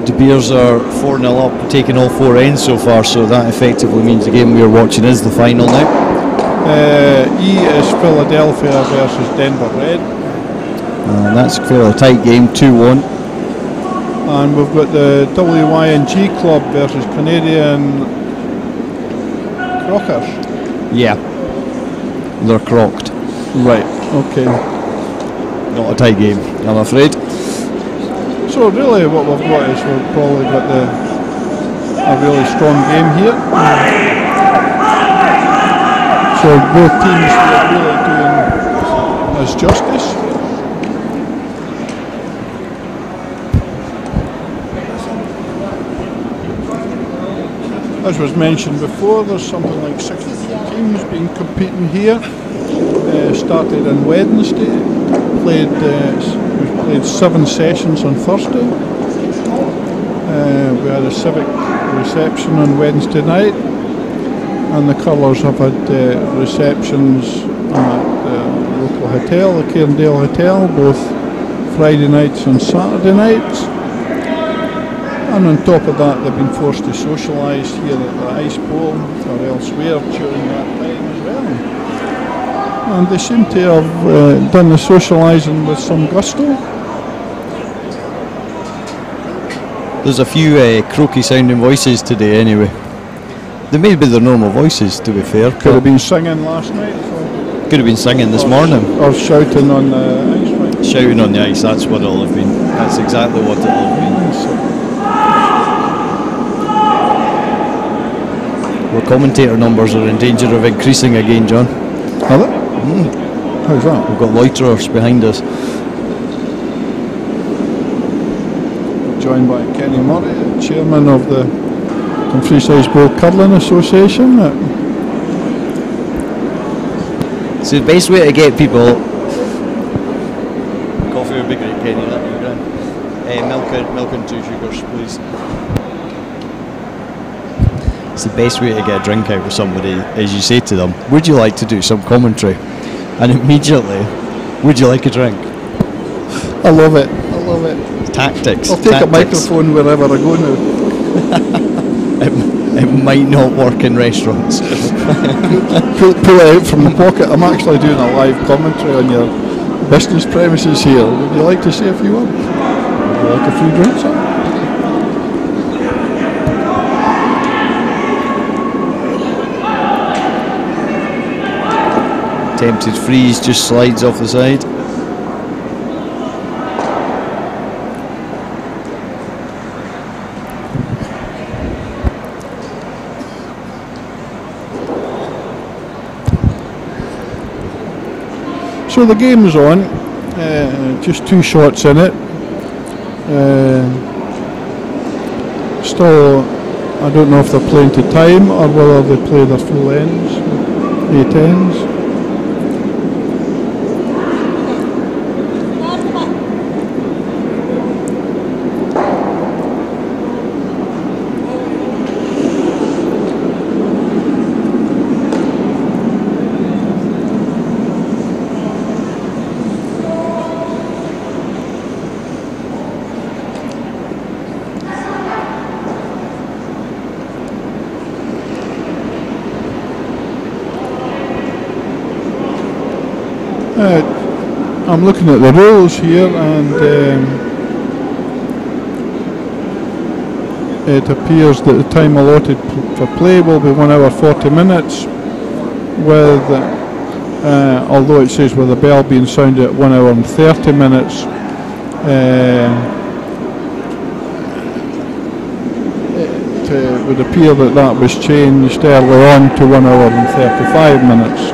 De Beers are 4-0 up, taking all 4 ends so far, so that effectively means the game we're watching is the final now. E is Philadelphia versus Denver Red. That's a fairly tight game, 2-1. And we've got the WYNG Club versus Canadian Crockers. Yeah, they're crocked. Right, okay. Not a tight game, I'm afraid. So really what we've got is we've probably got a really strong game here. So both teams are really doing us justice. As was mentioned before, there's something like 60 teams been competing here. Started on Wednesday, we played 7 sessions on Thursday. We had a civic reception on Wednesday night, and the colours have had receptions at the local hotel, the Cairndale Hotel, both Friday nights and Saturday nights. And on top of that, they've been forced to socialise here at the ice bowl or elsewhere during that time as well. And they seem to have done the socialising with some gusto. There's a few croaky sounding voices today anyway. They may be their normal voices, to be fair. Could have been singing last night. Could have been singing this morning. Or shouting on the ice rink. Shouting on the ice, that's what it'll have been. That's exactly what it'll have been. Our commentator numbers are in danger of increasing again, John. Are they? How's that? We've got loiterers behind us. Joined by Kenny Murray, the chairman of the Dumfries Ice Bowl Curling Association. So the best way to get people... Coffee would be great, Kenny, that'd be grand. Milk and 2 sugars, please. It's the best way to get a drink out of somebody is you say to them, would you like to do some commentary? And immediately, would you like a drink? I love it, I love it. Tactics. I'll take a microphone wherever I go now. It might not work in restaurants. Pull it out from the pocket. I'm actually doing a live commentary on your business premises here. Would you like to say a few words? Would you like a few drinks, sir? Attempted freeze, just slides off the side. So the game's on, just 2 shots in it. Still, I don't know if they're playing to time or whether they play their full ends, 8 ends. I'm looking at the rules here, and it appears that the time allotted for play will be 1 hour 40 minutes, with although it says with the bell being sounded at 1 hour and 30 minutes, it would appear that that was changed earlier on to 1 hour and 35 minutes.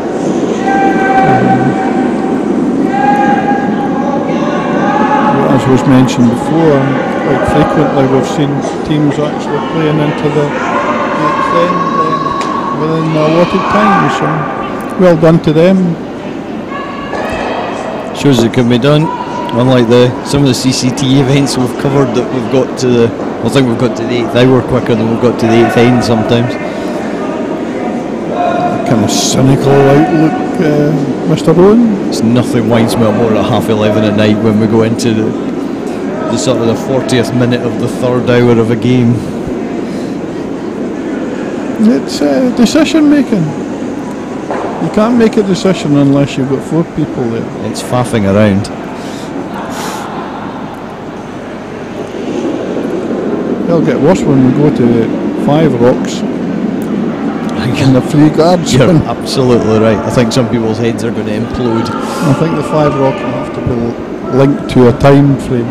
As was mentioned before, quite frequently we've seen teams actually playing into the 8th end within the allotted time, so well done to them. Shows it can be done. Unlike some of the CCT events we've covered, that we've got to the, I think we've got to the 8th hour quicker than we've got to the 8th end sometimes. Kind of cynical outlook, Mr. Owen. It's nothing winds me up more at 11:30 at night when we go into the sort of the 40th minute of the 3rd hour of a game. It's decision making. You can't make a decision unless you've got 4 people there. It's faffing around. It'll get worse when we go to 5 rocks and the 3 guards. You're absolutely right. I think some people's heads are going to implode. I think the 5 rock will have to be linked to a time frame.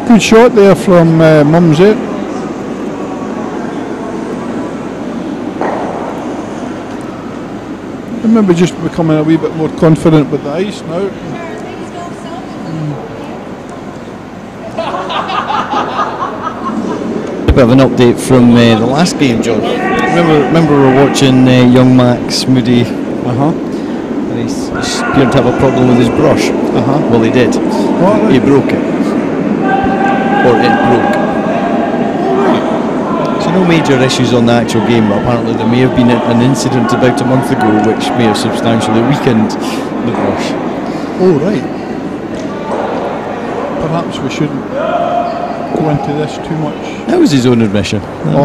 Good shot there from Mumsy. maybe just becoming a wee bit more confident with the ice now. A bit of an update from the last game, John. Remember we were watching young Max Moody. And he appeared to have a problem with his brush. Well, he did. What? He broke it. Or it broke. So no major issues on the actual game, but apparently there may have been an incident about a month ago which may have substantially weakened the brush. Oh, right. Perhaps we shouldn't go into this too much. That was his own admission. That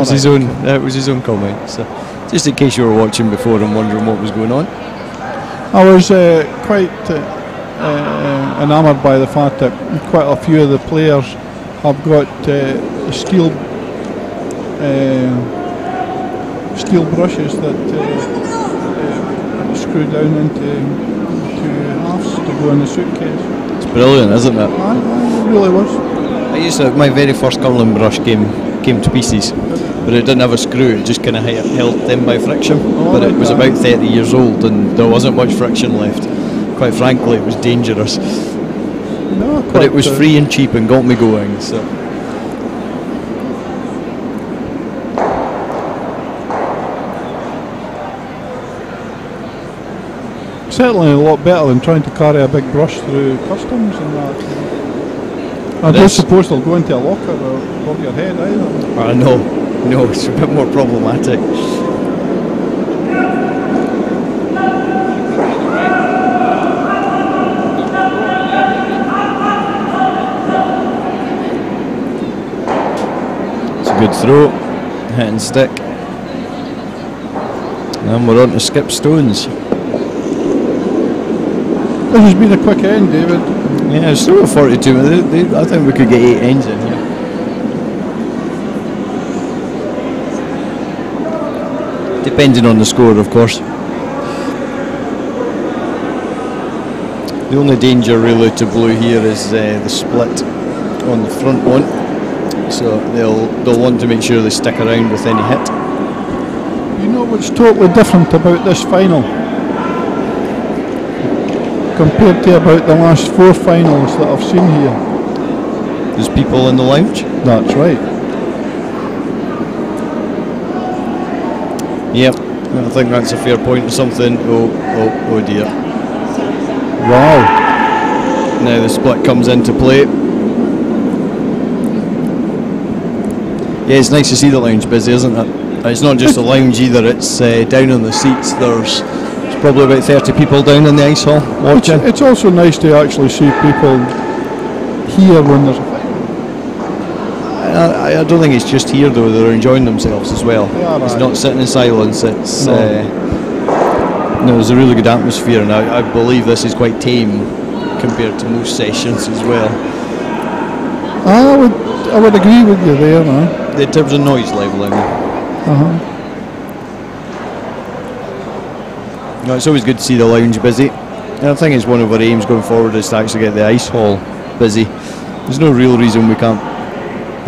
was his own comment. So, just in case you were watching before and wondering what was going on. I was quite enamoured by the fact that quite a few of the players have got steel brushes that screw down into halves to go in the suitcase. It's brilliant, isn't it? It really was. I used to, my very first curling brush came to pieces, but it didn't have a screw, it just kind of held in by friction. But it was about 30 years old and there wasn't much friction left. Quite frankly, it was dangerous. No, but it was free and cheap and got me going. So. Certainly a lot better than trying to carry a big brush through customs and that. I don't suppose they'll go into a locker or above your head either. No, it's a bit more problematic. It's a good throw, hit and stick. And we're on to skip stones. This has been a quick end, David. Yeah, it's still 42 minutes. I think we could get 8 ends in here. Depending on the score, of course. The only danger really to blue here is the split on the front one. So they'll want to make sure they stick around with any hit. You know what's totally different about this final compared to about the last 4 finals that I've seen here? There's people in the lounge? That's right. Yep, I think that's a fair point or something. Oh dear. Wow. Now the split comes into play. Yeah, it's nice to see the lounge busy, isn't it? It's not just the lounge either, it's down on the seats. There's probably about 30 people down in the ice hall watching. It's also nice to actually see people here when there's a final. I don't think it's just here though, they're enjoying themselves as well. It's not sitting in silence, it's no, there's a really good atmosphere, and I believe this is quite tame compared to most sessions as well. I would agree with you there, man. In terms of noise level, I mean. No, it's always good to see the lounge busy. And I think it's one of our aims going forward is to actually get the ice hall busy. There's no real reason we can't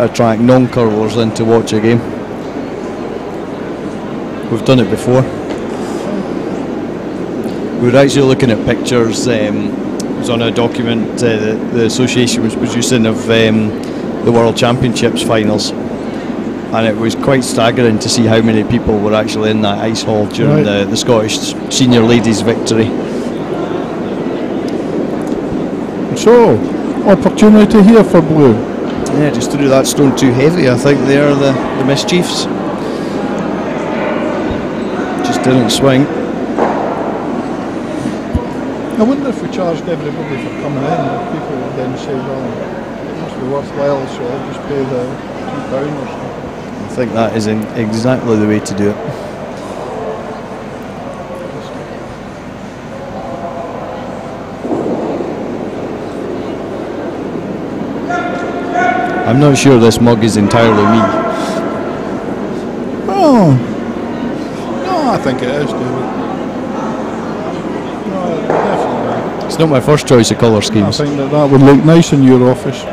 attract non-curlers in to watch a game. We've done it before. We were actually looking at pictures. It was on a document that the association was producing of the World Championships finals. And it was quite staggering to see how many people were actually in that ice hall during the Scottish senior ladies victory. So, opportunity here for blue. Yeah, just threw that stone too heavy. I think they are the mischiefs. Just didn't swing. I wonder if we charged everybody for coming in, people would then say, well, it must be worthwhile, so I'll just pay the £2 or something. I think that is exactly the way to do it. I'm not sure this mug is entirely me. Oh, no, I think it is, David. No, definitely. It's not my first choice of colour schemes. I think that would look nice in your office.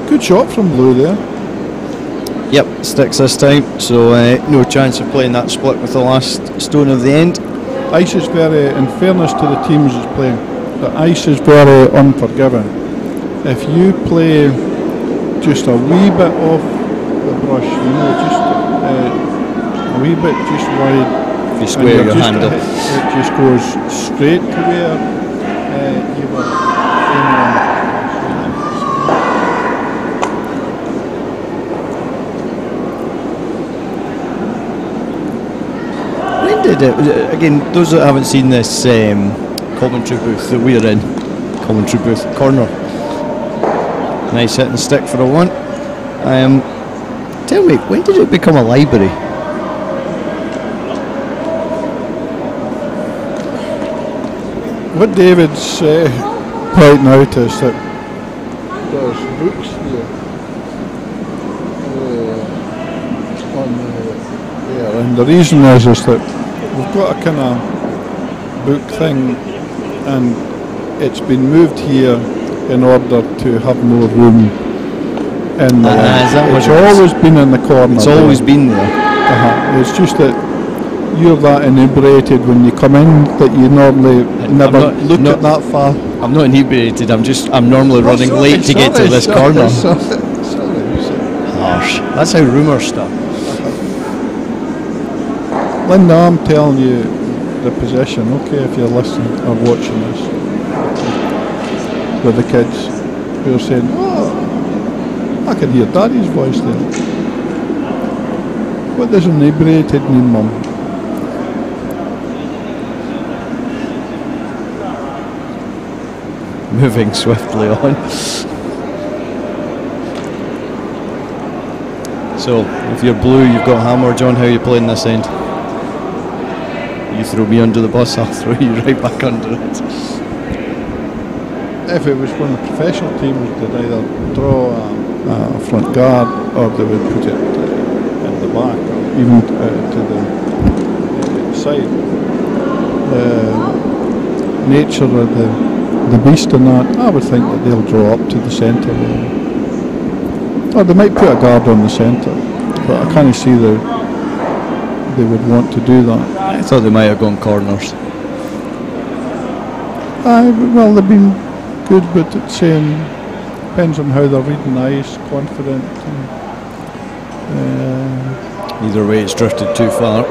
Good shot from blue there. Yep, sticks this time, so no chance of playing that split with the last stone of the end. Ice is very, in fairness to the teams it's playing, the ice is very unforgiving. If you play just a wee bit off the brush, you know, just a wee bit just wide, If you square your handle, it just goes straight to where you were aiming on. when did it, again, those that haven't seen this commentary booth that we're in, commentary booth corner, nice hit and stick for a one. Tell me, when did it become a library? What David's pointing out is that there's books here on there, and the reason is that we've got a kind of book thing, and it's been moved here in order to have more room in the it's always been in the corner. It's always been there. It's just that you're that inebriated when you come in that you normally never look at that far. I'm not inebriated, I'm normally running late to get to this corner. Harsh. That's how rumours start. Linda, I'm telling you the position, okay, if you're listening or watching this, with the kids who are saying, oh, I can hear Daddy's voice there. What does inebriated mean, Mum? Moving swiftly on. So, if you're blue, you've got hammer. John, how are you playing this end? You throw me under the bus, I'll throw you right back under it. If it was one of the professional teams, they'd either draw a front guard or they would put it in the back or even to the side. The nature of the beast in that, I would think that they'll draw up to the centre. Or they might put a guard on the centre, but I can't see they would want to do that. I thought they might have gone corners. Well, they've been good, but it's depends on how they're reading ice, confident. Either way, it's drifted too far.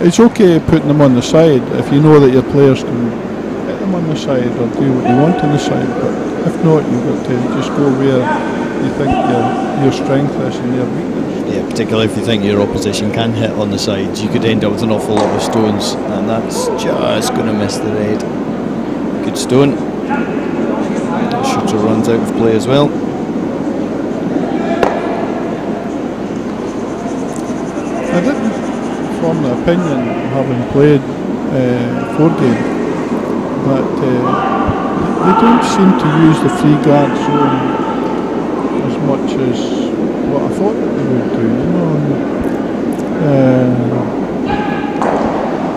It's okay putting them on the side if you know that your players can hit them on the side or do what you want on the side, but if not, you've got to just go where you think your strength is and their weakness. Yeah, particularly if you think your opposition can hit on the sides, you could end up with an awful lot of stones, and that's just going to miss the red. Good stone. The shooter runs out of play as well. I didn't form the opinion, having played 4 games, that they don't seem to use the free guard zone as much as what I thought that they would do. You know,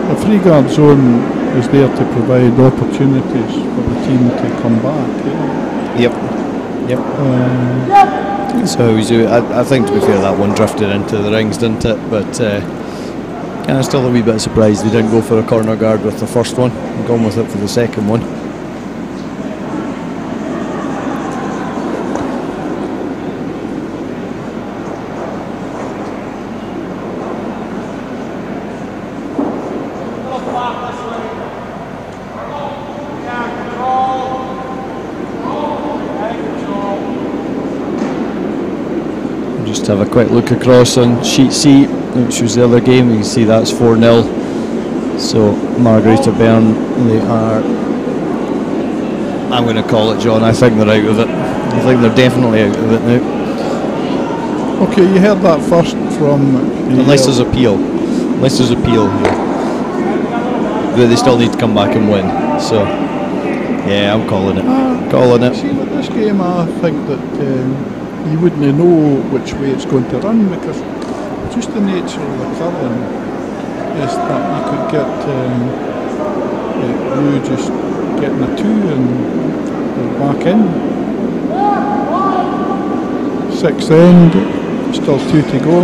the free guard zone is there to provide opportunities for the team to come back. You know? Yep. So I think, to be fair, that one drifted into the rings, didn't it? But I'm still a wee bit surprised they didn't go for a corner guard with the first one and gone with it for the second one. Just have a quick look across on sheet C, which was the other game. You can see that's 4-0. So Margarita Bern, they are, I'm going to call it, John, I think they're out of it. I think they're definitely out of it now. Okay, you heard that first from... Unless there's appeal. Unless there's appeal here. But they still need to come back and win. So, yeah, I'm calling it. See, with this game, I think that you wouldn't know which way it's going to run, because just the nature of the curling is that you could get you just getting a 2 and back in. 6th end, Still 2 to go.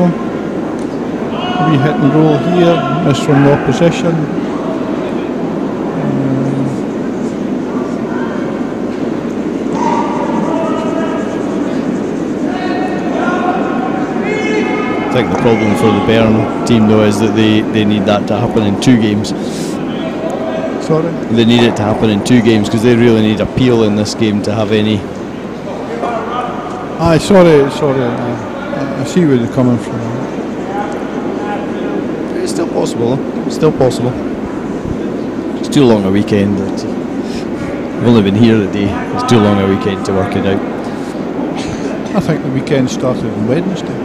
Wee hit and roll here. Miss from the opposition. I think the problem for the Bern team though is that they need that to happen in 2 games. Sorry? They need it to happen in 2 games because they really need a peel in this game to have any. Aye, sorry. I see where they're coming from. It's still possible though. Still possible. It's too long a weekend. I've only been here a day. It's too long a weekend to work it out. I think the weekend started on Wednesday.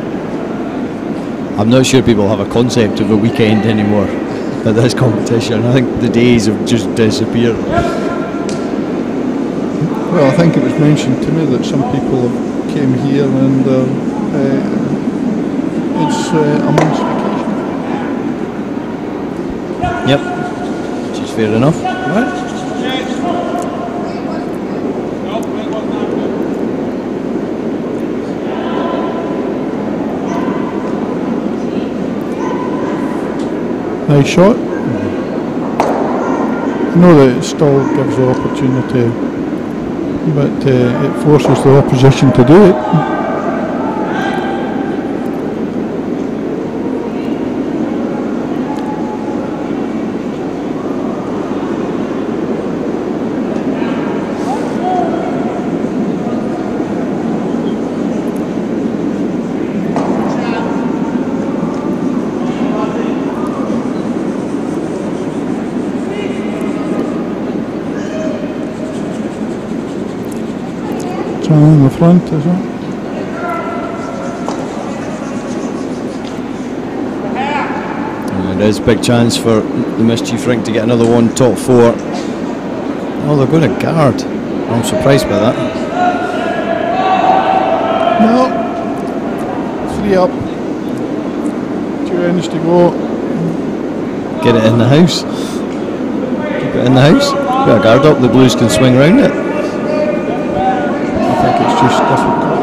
I'm not sure people have a concept of a weekend anymore at this competition. I think the days have just disappeared. Well, I think it was mentioned to me that some people came here and it's a month's vacation. Yep, which is fair enough. Right? Nice shot. I know that it still gives the opportunity, but it forces the opposition to do it. In the front as well. There's a big chance for the Mischief Rink to get another one, top 4. Oh, they're going to guard. I'm surprised by that. No. 3 up. 2 ends to go. Get it in the house. Keep it in the house. Put a guard up, the Blues can swing round it. Just difficult.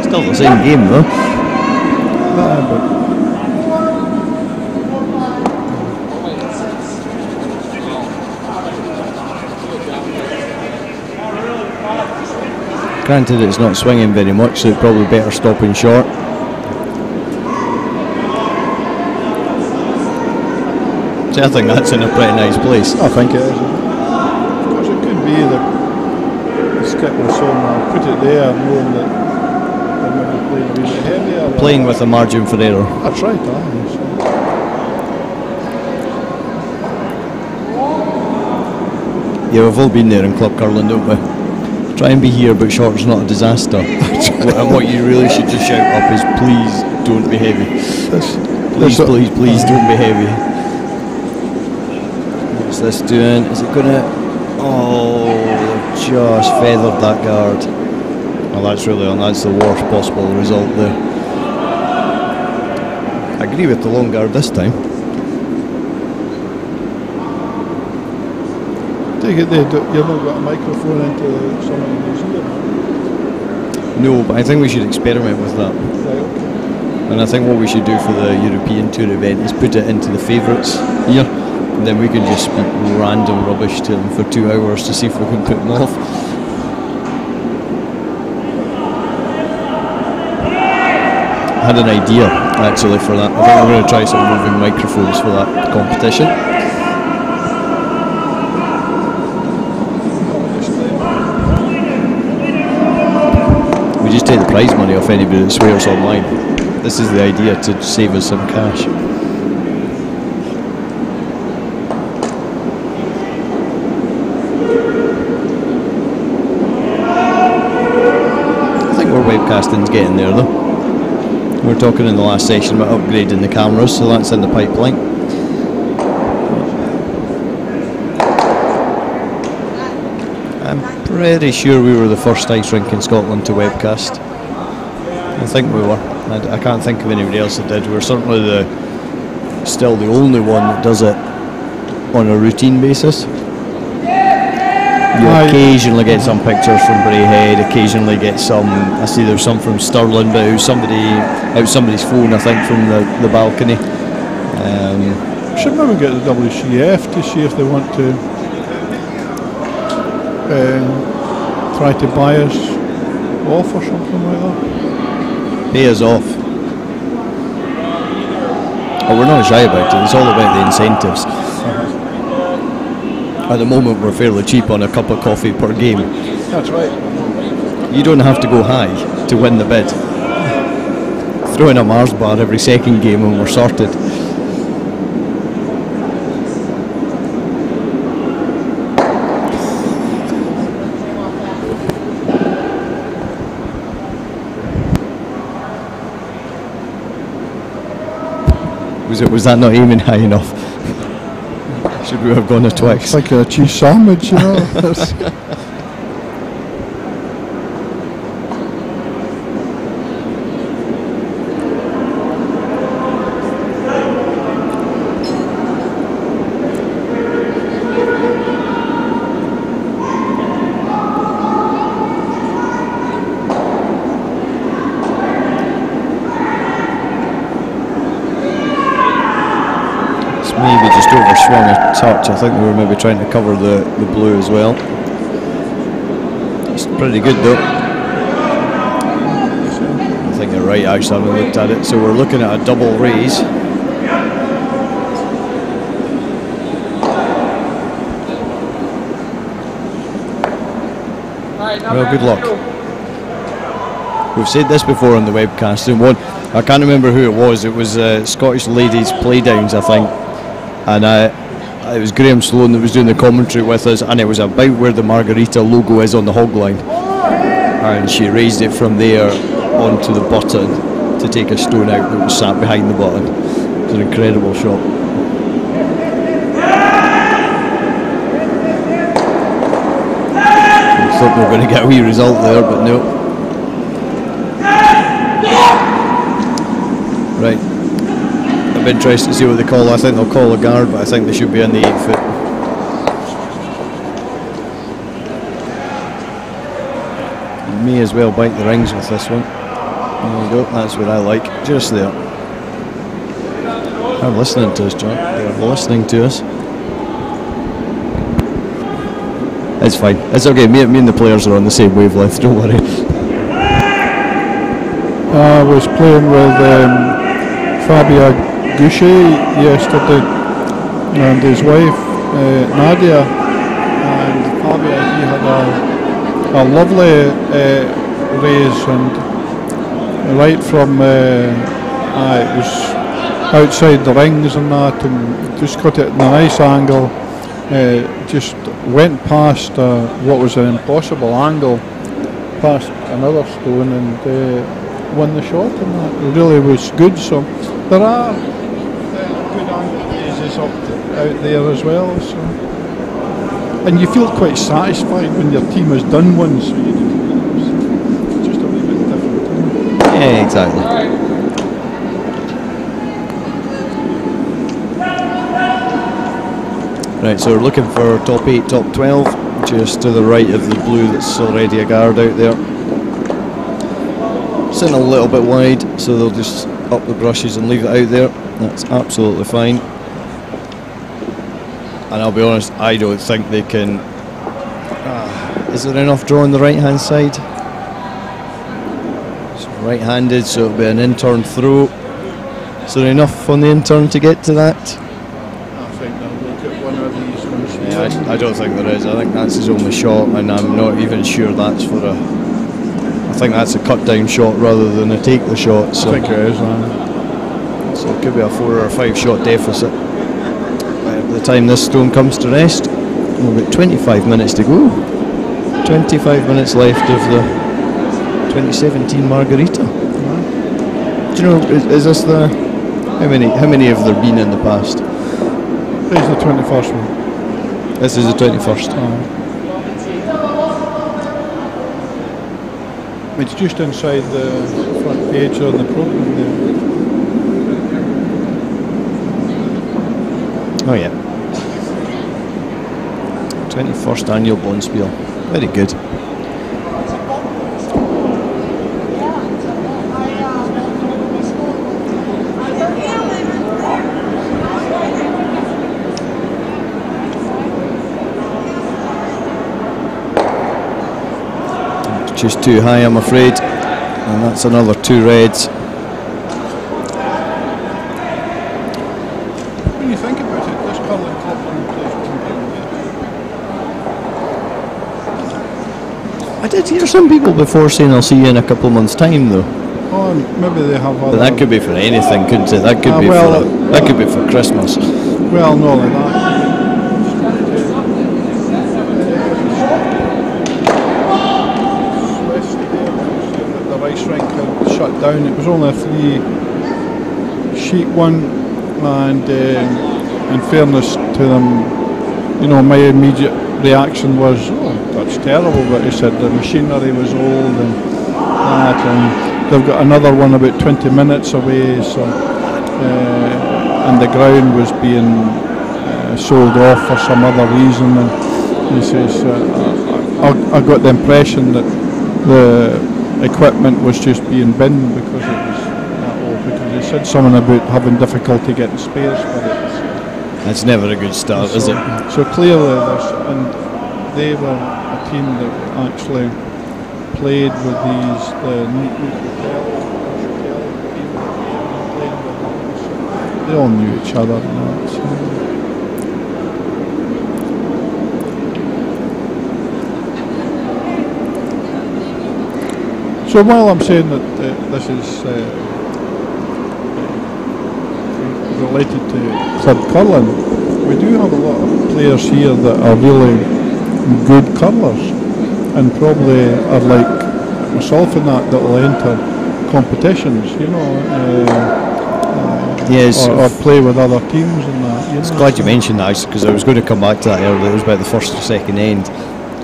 Still the same game though. But granted it's not swinging very much, so it's probably better stopping short. See, I think that's in a pretty nice place. I think it is. Of course it could be that the skip was saying I'll put it there knowing that they're maybe playing a wee bit heavier. Playing with a margin for error. That's right, aye. Yeah, we've all been there in club curling, don't we? Try and be here, but short's not a disaster. And what you really should just shout up is, please don't be heavy. Please don't be heavy. What's this doing? Is it gonna? Oh, they've just feathered that guard. Well, that's really on. That's the worst possible result there. I agree with the long guard this time. Take it there, you've not got a microphone into someone in New Zealand? No, but I think we should experiment with that. Right, okay. And I think what we should do for the European Tour event is put it into the favourites here, and then we can just speak random rubbish to them for 2 hours to see if we can put them off. I had an idea actually for that. I think we're going to try some moving microphones for that competition. We just take the prize money off anybody that swears online. This is the idea, to save us some cash. I think our webcasting's getting there though. We were talking in the last session about upgrading the cameras, so that's in the pipeline. I'm pretty sure we were the first ice rink in Scotland to webcast. I think we were. I can't think of anybody else that did. We're certainly still the only one that does it on a routine basis. You occasionally get some pictures from Braehead, occasionally get some, I see there's some from Stirling, but it was somebody's phone, I think, from the balcony. Should maybe get the WCF to see if they want to try to buy us off or something like that. Pay us off. Oh, we're not shy about it, it's all about the incentives. At the moment we're fairly cheap on a cup of coffee per game. That's right. You don't have to go high to win the bid. Throw in a Mars bar every second game and we're sorted. Was that not aiming high enough? Should we have gone a Twix? It's like a cheese sandwich, you know. Maybe just overswung a touch. I think they were maybe trying to cover the blue as well. It's pretty good though. I think you're right, actually, I haven't looked at it. So we're looking at a double raise. Well, good luck. We've said this before on the webcast, and I can't remember who it was. It was Scottish Ladies Playdowns, I think. And it was Graham Sloan that was doing the commentary with us, and it was about where the Margarita logo is on the hog line. And she raised it from there onto the button to take a stone out that was sat behind the button. It was an incredible shot. I thought we were going to get a wee result there, but no. Right. I'm interested to see what they call. I think they'll call a guard, but I think they should be in the 8 foot. You may as well bite the rings with this one. There you go, that's what I like. Just there. I'm listening to us, John. They're listening to us. It's fine. It's okay. Me and the players are on the same wavelength, don't worry. I was playing with Fabia Goucher yesterday and his wife Nadia, and Fabia, he had a lovely raise, and right from it was outside the rings and that, and just got it in a nice angle, just went past what was an impossible angle, past another stone, and won the shot, and that really was good. So there are good angle raises out there as well, so, and you feel quite satisfied when your team has done one, so it's just a wee bit different. Yeah, exactly. Right, so we're looking for top 8, top 12, just to the right of the blue that's already a guard out there. Sitting a little bit wide, so they'll just up the brushes and leave it out there. That's absolutely fine. And I'll be honest, I don't think they can... is there enough draw on the right hand side? It's right-handed, so it'll be an in-turn throw. Is there enough on the in-turn to get to that? I think they'll look at one of these ones. Yeah, I don't think there is. I think that's his only shot, and I'm not even sure that's for a... I think that's a cut-down shot rather than a take the shot. So I think it is, so it could be a 4 or a 5 shot deficit. By the time this stone comes to rest, we've got 25 minutes to go. 25 minutes left of the 2017 Margarita. Do you know, is this the... How many have there been in the past? This is the 21st one. This is the 21st. It's just inside the front page on the programme there. Oh yeah. 21st annual Bonspiel. Very good. Just too high, I'm afraid, and that's another 2 reds. When you think about it, this curling club only plays one game. I did hear some people before saying I'll see you in a couple of months' time, though. Oh, maybe they have other... But that could be for anything, couldn't it? That could that could be for Christmas. Well, not like that. The race rink had shut down. It was only a 3-sheet one, and in fairness to them, you know, my immediate reaction was, oh, that's terrible, but he said the machinery was old and that, and they've got another one about 20 minutes away, so and the ground was being sold off for some other reason, and he says I got the impression that the equipment was just being binned because it was that old, because he said something about having difficulty getting spares for it. That's never a good start, is it? So clearly and they were a team that actually played with these they all knew each other and that, so. So while I'm saying that this is related to club curling, we do have a lot of players here that are really good curlers and probably are like myself in that will enter competitions, you know, yes, or play with other teams and that. You know, glad you mentioned that, because I was going to come back to that earlier. It was about the first or second end.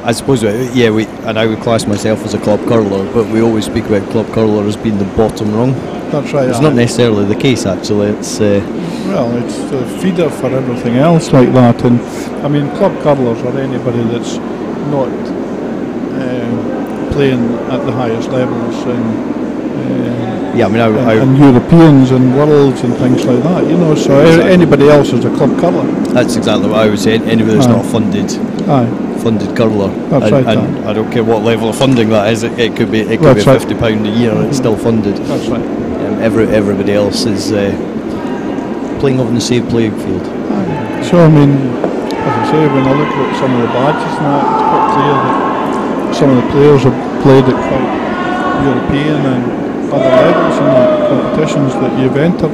I suppose, yeah, and I would class myself as a club curler, but we always speak about club curler as being the bottom rung. That's right. It's not necessarily the case, actually. It's well, it's the feeder for everything else like that, and I mean, club curlers are anybody that's not playing at the highest levels, and yeah, I mean, and Europeans and worlds and things like that, you know. So exactly. Anybody else is a club curler. That's exactly what I would say. Anybody that's not funded. Funded curler, that's and, right, and I don't care what level of funding that is. It could be £50 a year, and it's still funded. That's right. Everybody else is playing on the same playing field. So I mean, as I say, when I look at some of the badges and that, it's quite clear that some of the players have played at quite European and other levels in the competitions that you've entered.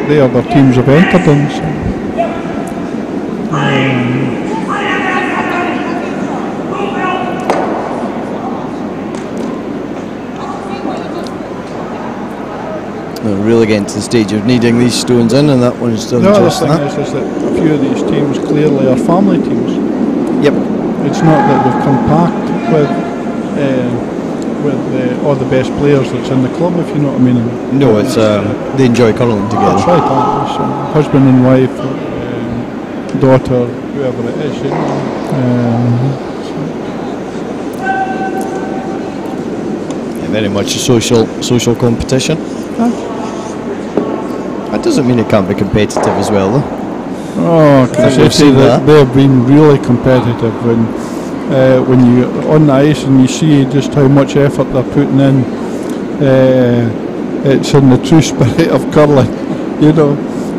The other teams have entered in. So. We're really getting to the stage of needing these stones in, and that one's done just that. The other thing is that a few of these teams clearly are family teams. Yep. It's not that they've come packed with all the best players that's in the club, if you know what I mean. No, it's they enjoy curling together. That's right, so husband and wife, daughter, whoever it is, you know. Yeah, very much a social competition. That doesn't mean it can't be competitive as well, though. Oh, because they've been really competitive when you're on the ice and you see just how much effort they're putting in. It's in the true spirit of curling. You know,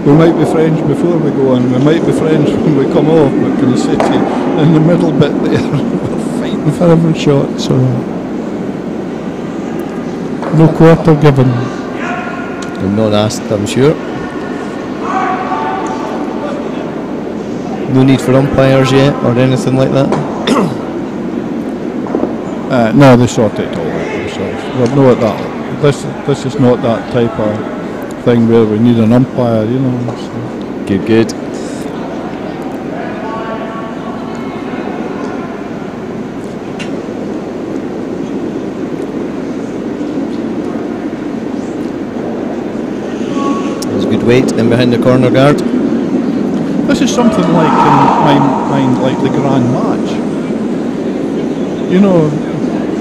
we might be friends before we go on, we might be friends when we come off, but can I say to you, in the middle bit there, we're fighting for every shot, so no quarter given. I'm not asked, I'm sure. No need for umpires yet, or anything like that? No, they sort it all out themselves. We're not that. This is not that type of thing where we need an umpire, you know. So. Good. There's good weight in behind the corner guard. This is something like in my mind, like the Grand Match. You know,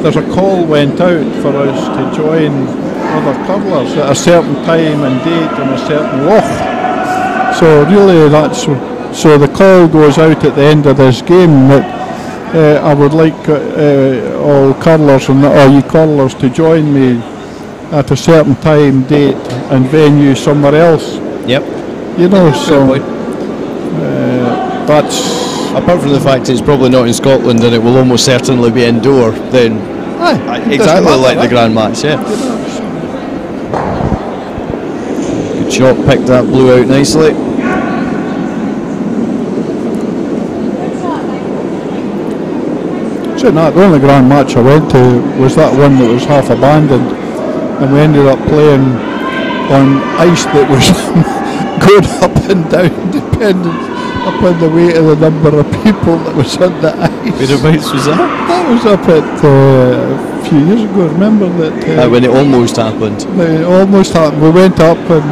there's a call went out for us to join other curlers at a certain time and date in a certain loch. So really, that's so the call goes out at the end of this game that I would like all curlers and all you curlers to join me at a certain time, date, and venue somewhere else. Yep. You know, so that's. Apart from the fact it's probably not in Scotland and it will almost certainly be indoor, then exactly like the Grand Match, yeah. Good shot, picked that blue out nicely. So the only Grand Match I went to was that one that was half abandoned, and we ended up playing on ice that was going up and down depending upon the weight of the number of people that was on the ice. Whereabouts was that? That was up at a few years ago. Remember that? When it almost happened. It almost happened. We went up and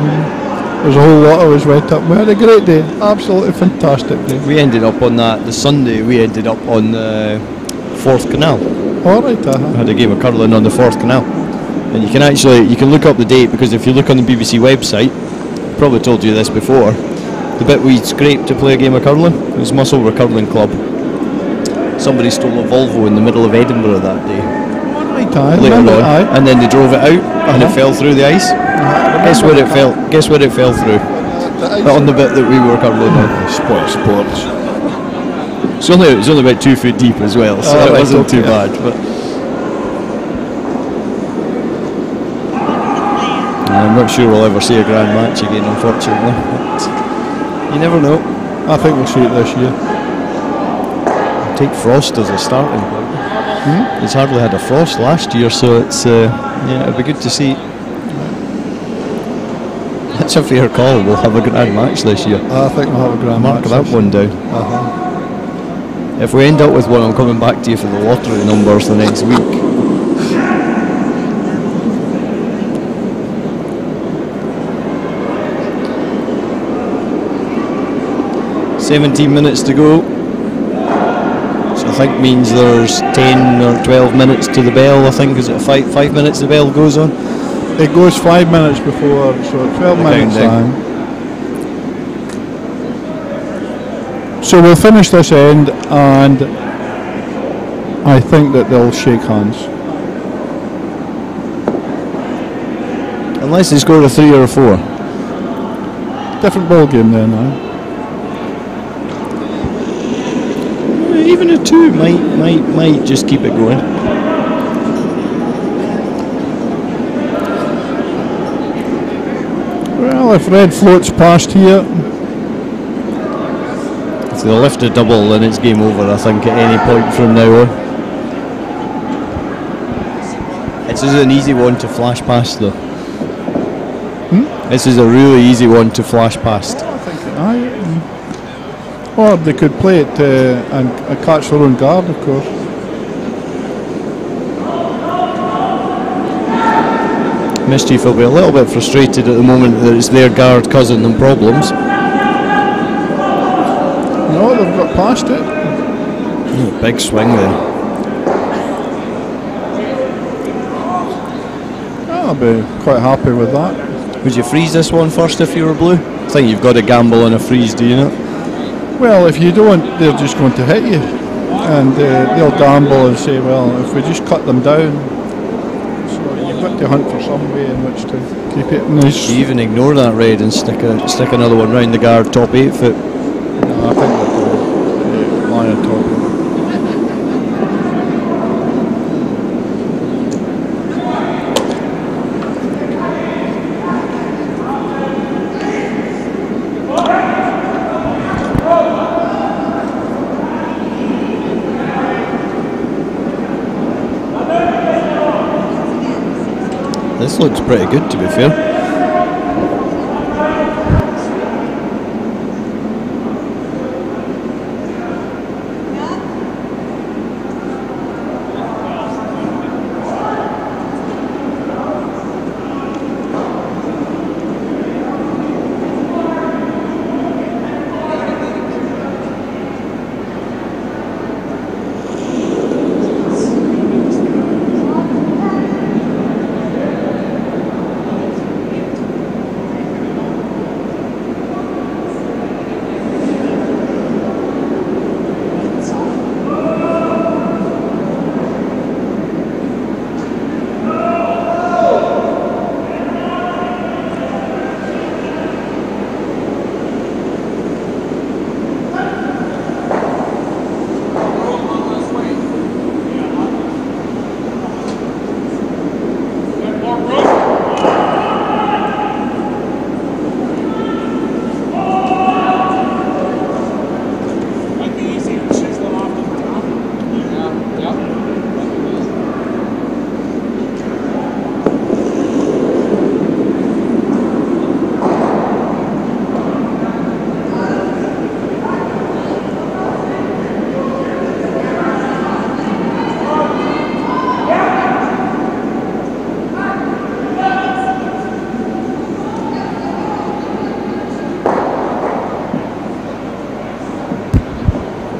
there's a whole lot of us went up. We had a great day. Absolutely fantastic day. We ended up on that, the Sunday, we ended up on the Forth Canal. Alright, We had a game of curling on the Forth Canal. And you can look up the date, because if you look on the BBC website, I probably told you this before, the bit we scraped to play a game of curling, it was Musselburgh Curling Club. Somebody stole a Volvo in the middle of Edinburgh that day. Later on, and then they drove it out, and it fell through the ice. Guess where it fell? Guess where it fell through? On the bit that we were curling on. Sports. It was only about 2 foot deep as well, so it wasn't too bad. But I'm not sure we'll ever see a Grand Match again, unfortunately. But you never know. I think we'll see it this year. Take Frost as a starting point. He's hardly had a frost last year, so it's it'll be good to see. That's a fair call. We'll have a Grand Match this year. I think we'll have a Grand Match. Mark that one down. If we end up with one, I'm coming back to you for the lottery numbers the next week. "17 minutes to go." So I think means there's 10 or 12 minutes to the bell. I think is it 5 minutes the bell goes on? It goes 5 minutes before, so 12 minutes time. So we'll finish this end, and I think that they'll shake hands. Unless they score a 3 or a 4. Different ball game there now. Even a 2 might just keep it going. Well, if red floats past here, if they lift a double, then it's game over, I think, at any point from now on. This is an easy one to flash past, though. This is a really easy one to flash past. I think or they could play it and catch their own guard, of course. Mischief will be a little bit frustrated at the moment that it's their guard causing them problems. No, they've got past it. Oh, big swing there. I'll be quite happy with that. Would you freeze this one first if you were blue? I think you've got to gamble on a freeze, do you not? Well, if you don't, they're just going to hit you. And they'll gamble and say, well, if we just cut them down. So you've got to hunt for some way in which to keep it nice. You even ignore that red and stick another one round the guard, top 8 foot. No, I think they'll lie on top of it. This looks pretty good, to be fair.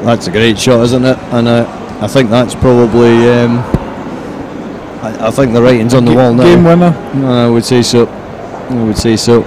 That's a great shot, isn't it? And I think that's probably. I think the writing's on the wall now. Game winner. I would say so. I would say so.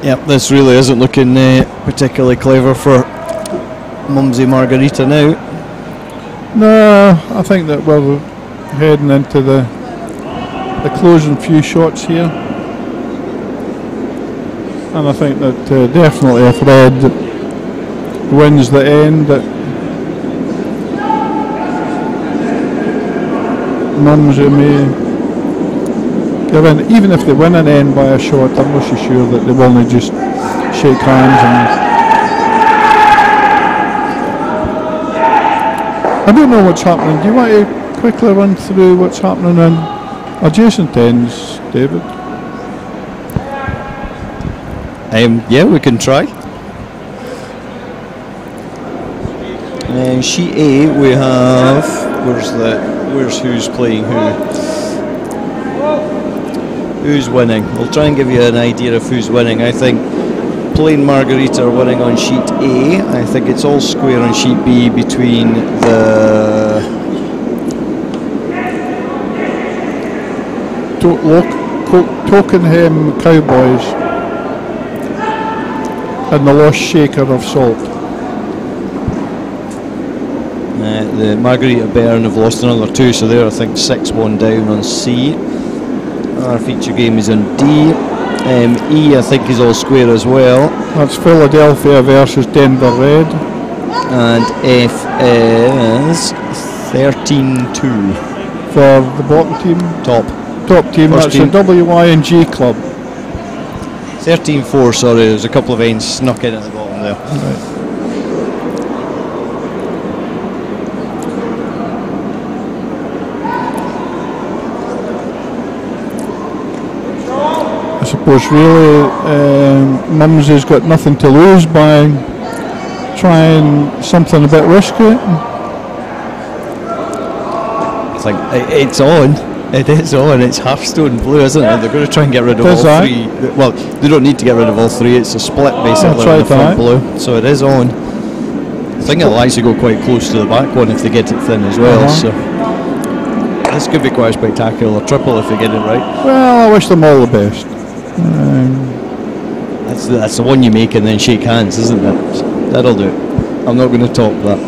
Yep, this really isn't looking particularly clever for Mumsy Margarita now. No, I think that we're heading into the closing few shots here, and I think that definitely if Red wins the end, that Mumsy may give in. Even if they win an end by a shot, I'm not so sure that they will only just shake hands. And I don't know what's happening. Do you want to quickly run through what's happening in adjacent ends, David? Yeah, we can try. Sheet A, we have. Where's who's playing who? Who's winning? We'll try and give you an idea of who's winning. I think Plain Margarita are winning on sheet A. I think it's all square on sheet B between the Tokenham Cowboys and the Lost Shaker of Salt. The Margarita Bern have lost another 2, so they're I think 6-1 down on C. Our feature game is on D. E I think is all square as well. That's Philadelphia versus Denver Red. And F is 13-2. For the bottom team? Top Team, first that's team. the W-I-N-G club. 13-4, sorry, there's a couple of ends snuck in at the bottom there. Right. I suppose really Mumsy's got nothing to lose by trying something a bit risky. I think it's on. It is on. It's half stone blue, isn't it? They're going to try and get rid of all 3. Well, they don't need to get rid of all 3. It's a split basically on the front blue. So it is on. I think it'll actually go quite close to the back one if they get it thin as well. So this could be quite a spectacular triple if they get it right. Well, I wish them all the best. That's the one you make and then shake hands, isn't it? So that'll do it. I'm not going to top that.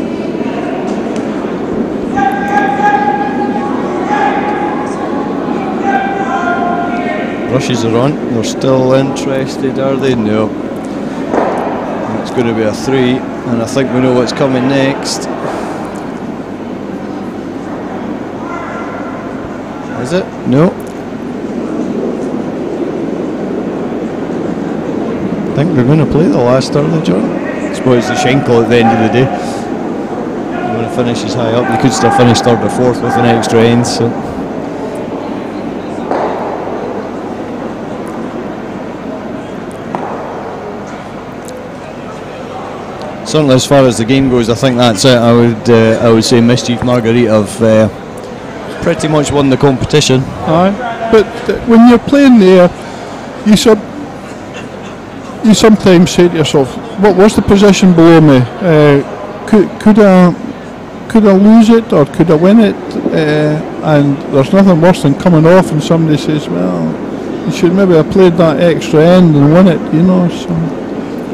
Brushes are on. They're still interested, are they? No. It's going to be a 3, and I think we know what's coming next. Is it? No. I think they're going to play the last third, John. I suppose the Schenkel at the end of the day. They're going to finish as high up. They could still finish 3rd or 4th with an extra end. So. Certainly, as far as the game goes, I think that's it. I would say Mischief Margarita have pretty much won the competition. Aye, but when you're playing there, you sometimes say to yourself, "What was the position below me? Could I lose it or could I win it?" And there's nothing worse than coming off and somebody says, "Well, you should maybe have played that extra end and won it," you know. So,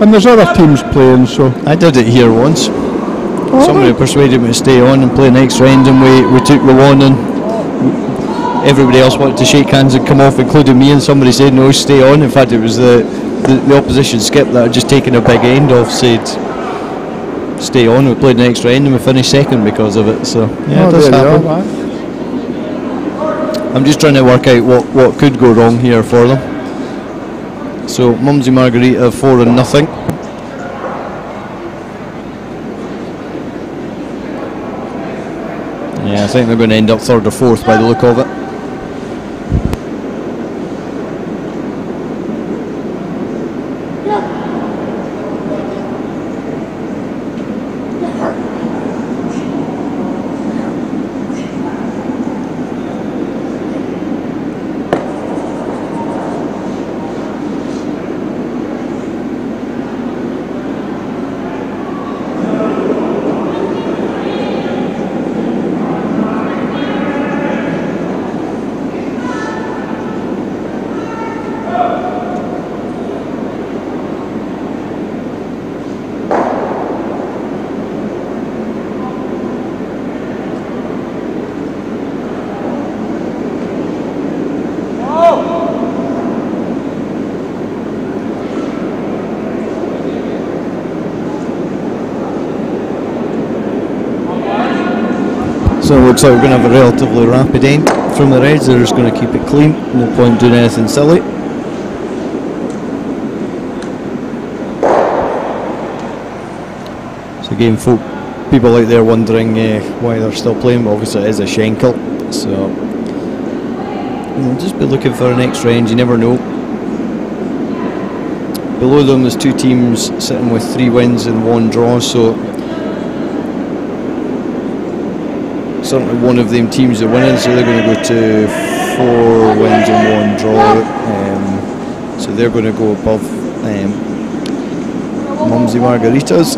and there's other teams playing. So I did it here once. Somebody persuaded me to stay on and play an extra end, and we took the one, and everybody else wanted to shake hands and come off, including me, and somebody said no, stay on. In fact, it was the opposition skip that had just taken a big end off said stay on. We played an extra end and we finished second because of it. So yeah, it does happen. I'm just trying to work out what could go wrong here for them. So Mumsy Margarita 4-0. Yeah, I think they're going to end up third or fourth by the look of it. So it looks like we're going to have a relatively rapid end from the Reds. They're just going to keep it clean, no point doing anything silly. So again, people out there wondering why they're still playing, but obviously it is a Schenkel, so we'll just be looking for an extra end, you never know. Below them there's two teams sitting with 3 wins and 1 draw, so certainly one of them teams are winning, so they're going to go to 4 wins and 1 draw. So they're going to go above Mumsy Margaritas.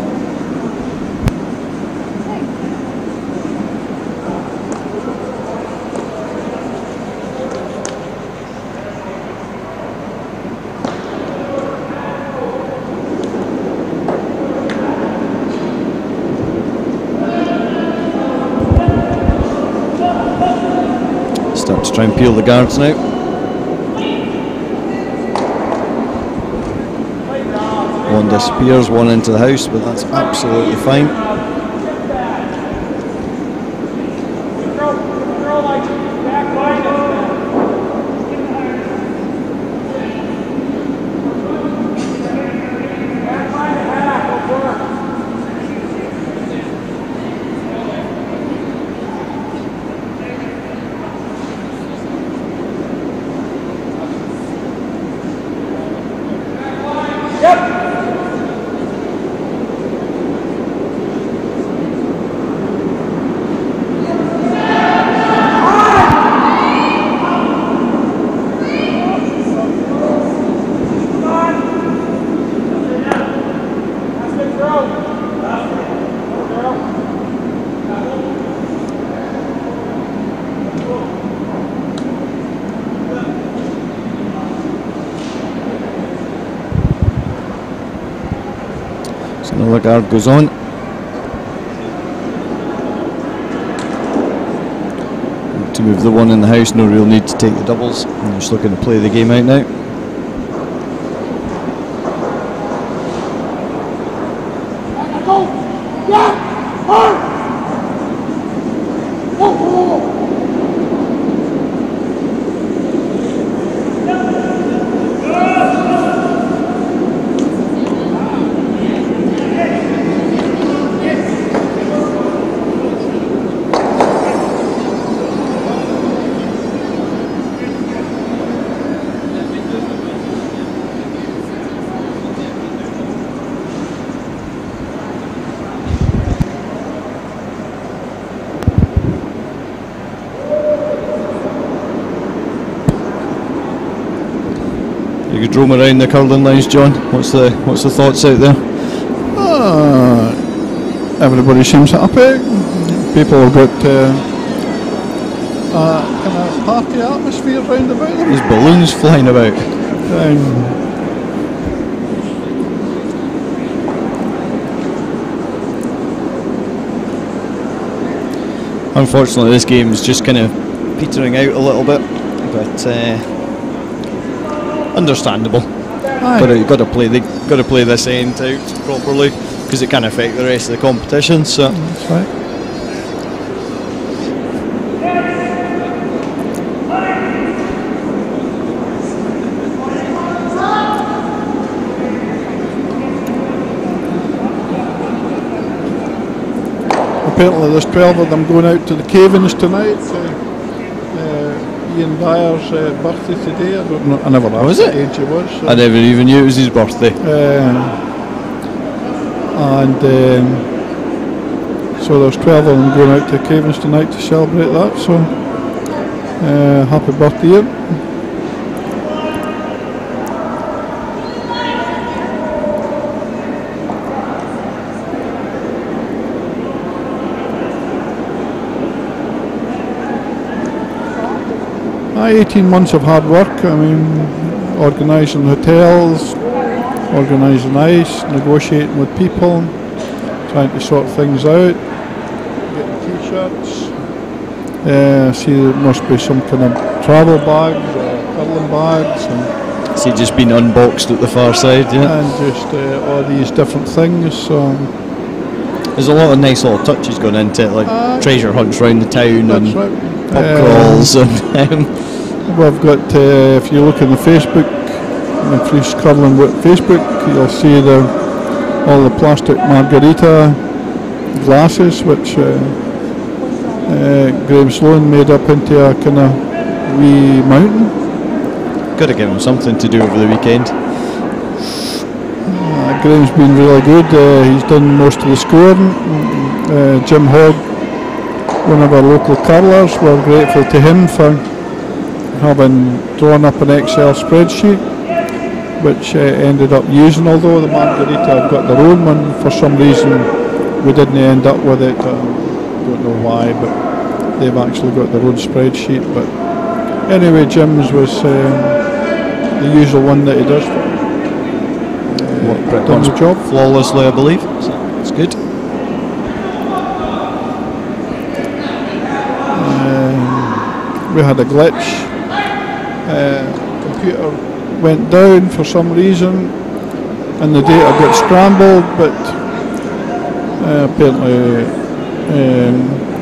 Start to try and peel the guards now. One disappears, one into the house, but that's absolutely fine. Another guard goes on. To move the one in the house, no real need to take the doubles. I'm just looking to play the game out now. could roam around the curling lines, John. What's the thoughts out there? Everybody seems happy. People have got kind of party atmosphere round about them. There's balloons flying about. Unfortunately, this game is just kind of petering out a little bit, but understandable. But you've got to play this end out properly because it can affect the rest of the competition. So that's right. Apparently there's 12 of them going out to the cave-ins tonight. Ian Dyer's birthday today. I don't know. I never asked what age he was. I never even knew it was his birthday. So there's 12 of them going out to the cave-ins tonight to celebrate that. So happy birthday, Ian. Aye, 18 months of hard work. I mean, organising hotels, organising ice, negotiating with people, trying to sort things out, getting t-shirts. See, there must be some kind of travel bags, curling bags, and see, just been unboxed at the far side, yeah. And just all these different things. So there's a lot of nice little touches going into it, like treasure hunts around the town and pub crawls and. We've got, if you look in the Facebook, Dumfries Curling Facebook, you'll see all the plastic Margarita glasses, which Graham Sloan made up into a kind of wee mountain. Got to give him something to do over the weekend. Graham's been really good. He's done most of the scoring. Jim Hogg, one of our local curlers, we're grateful to him for having drawn up an Excel spreadsheet, which ended up using, although the Margarita have got their own one. For some reason we didn't end up with it. Don't know why, but they've actually got their own spreadsheet. But anyway, Jim's was the usual one that he does for done the job flawlessly, I believe. So it's good. We had a glitch. Computer went down for some reason and the data got scrambled, but apparently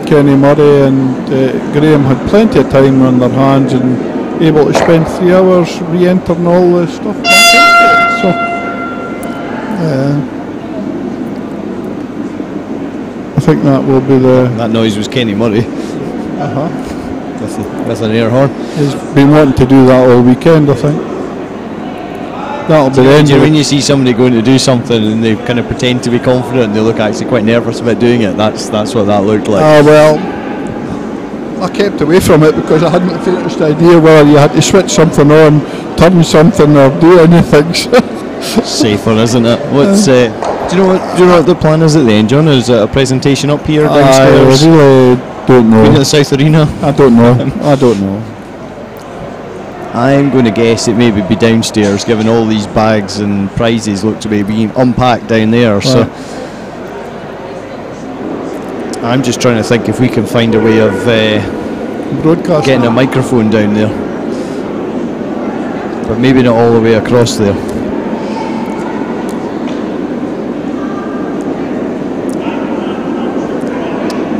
Kenny Murray and Graham had plenty of time on their hands and able to spend 3 hours re-entering all the stuff back into it. So I think that will be that noise was Kenny Murray. With an air horn. He's been wanting to do that all weekend, I think. That'll be the end. When you see somebody going to do something and they kind of pretend to be confident and they look actually quite nervous about doing it, that's what that looked like. Well, I kept away from it because I hadn't the faintest idea whether you had to switch something on, turn something or do anything. Safer, isn't it? What's do you know what the plan is at the end, John? Is it a presentation up here downstairs? I really don't know. Been at the South Arena? I don't know. I don't know. I'm going to guess it maybe be downstairs, given all these bags and prizes look to be being unpacked down there. Right. So I'm just trying to think if we can find a way of getting a microphone down there, but maybe not all the way across there.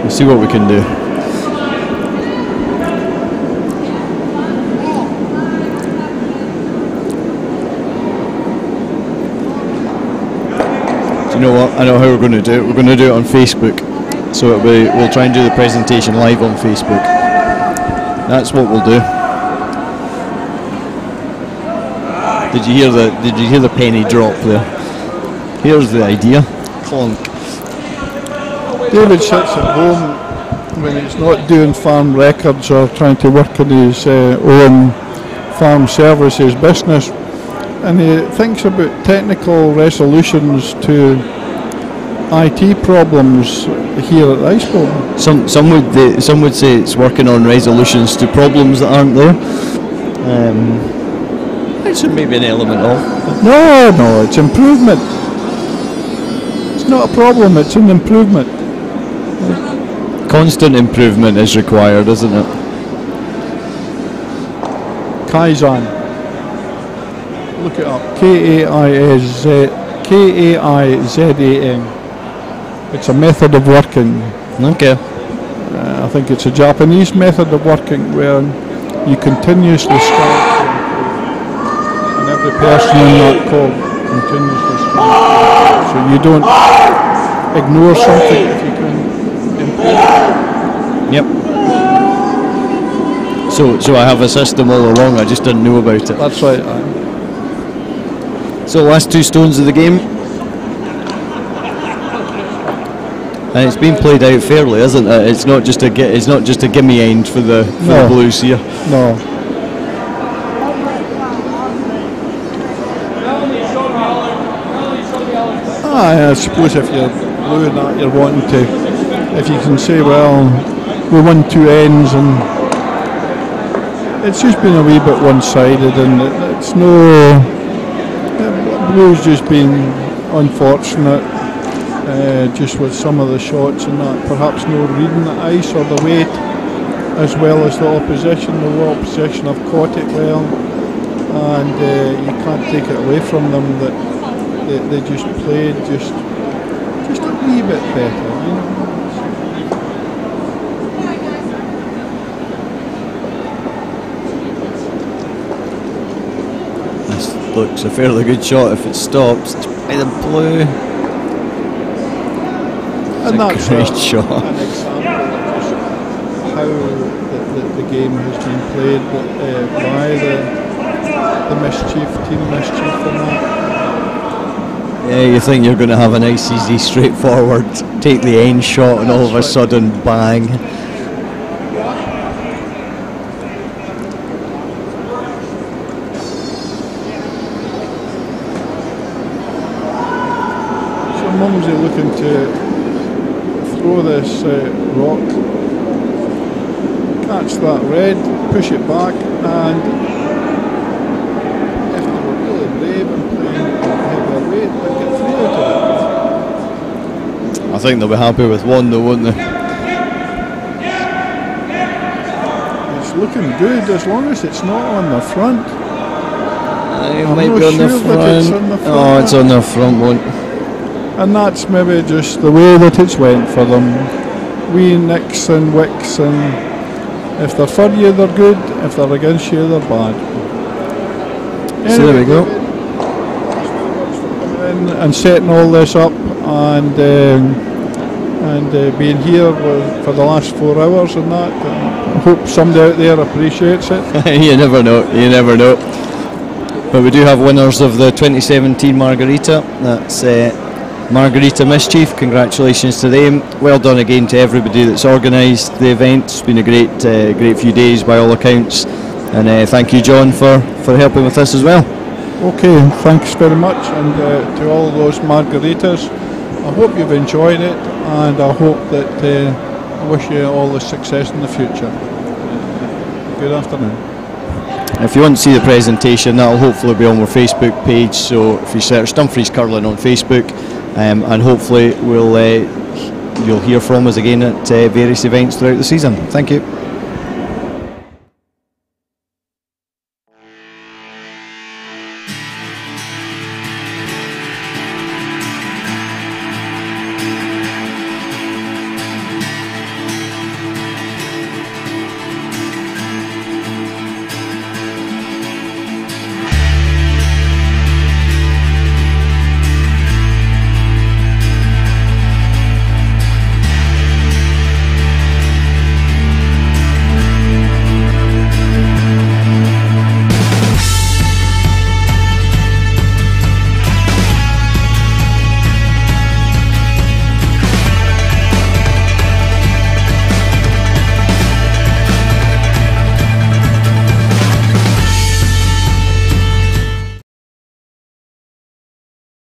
We'll see what we can do. You know what? I know how we're going to do it. We're going to do it on Facebook. So we'll try and do the presentation live on Facebook. That's what we'll do. Did you hear the penny drop there? Here's the idea. Clunk. David sits at home when he's not doing farm records or trying to work on his own farm services business, and he thinks about technical resolutions to IT problems here at the ice bowl. Some would say it's working on resolutions to problems that aren't there. It's maybe an element of. No, it's improvement. It's not a problem, it's an improvement. Constant improvement is required, isn't it? Kaizen. Look it up. K-A-I-Z-A-N. It's a method of working. Okay. I think it's a Japanese method of working where you continuously strive to improve, and every person in that call continuously strives. So you don't ignore something if you can improve. Yep. So I have a system all along, I just didn't know about it. That's right. So last 2 stones of the game. And it's been played out fairly, isn't it? It's not just a gimme end for the Blues here. No. I suppose if you're blue in that, you're wanting to, if you can say, well, we won 2 ends, and it's just been a wee bit one-sided, and it's no, Blues just been unfortunate. Just with some of the shots and that, perhaps no reading the ice or the weight as well as the opposition. The opposition have caught it well, and you can't take it away from them that they just played just a wee bit better, you know. This looks a fairly good shot if it stops. It's by the blue. And that's a great shot. An example of just how the game has been played by the team mischief and that. Yeah, you think you're going to have a nice, easy, straightforward, take the end shot, and all of a sudden, bang. So Mumsy looking to throw this rock, catch that red, push it back, and if they were really brave and playing heavier weight, they'd get 3 out of it. I think they'll be happy with 1 though, won't they? It's looking good as long as it's not on the front. It might be on the front. Oh, it's on the front one. And that's maybe just the way that it's went for them. Wee nicks and wicks, and if they're for you, they're good. If they're against you, they're bad. Anyway, so there we go. And setting all this up, and being here for the last 4 hours and that. I hope somebody out there appreciates it. You never know. You never know. But we do have winners of the 2017 Margarita. That's Margarita Mischief. Congratulations to them. Well done again to everybody that's organised the event. It's been a great few days by all accounts. And thank you, John, for helping with this as well. Okay, thanks very much, and to all those Margaritas, I hope you've enjoyed it, and I hope that I wish you all the success in the future. Good afternoon. If you want to see the presentation, that'll hopefully be on our Facebook page, so if you search Dumfries Curling on Facebook, and hopefully you'll hear from us again at various events throughout the season. Thank you.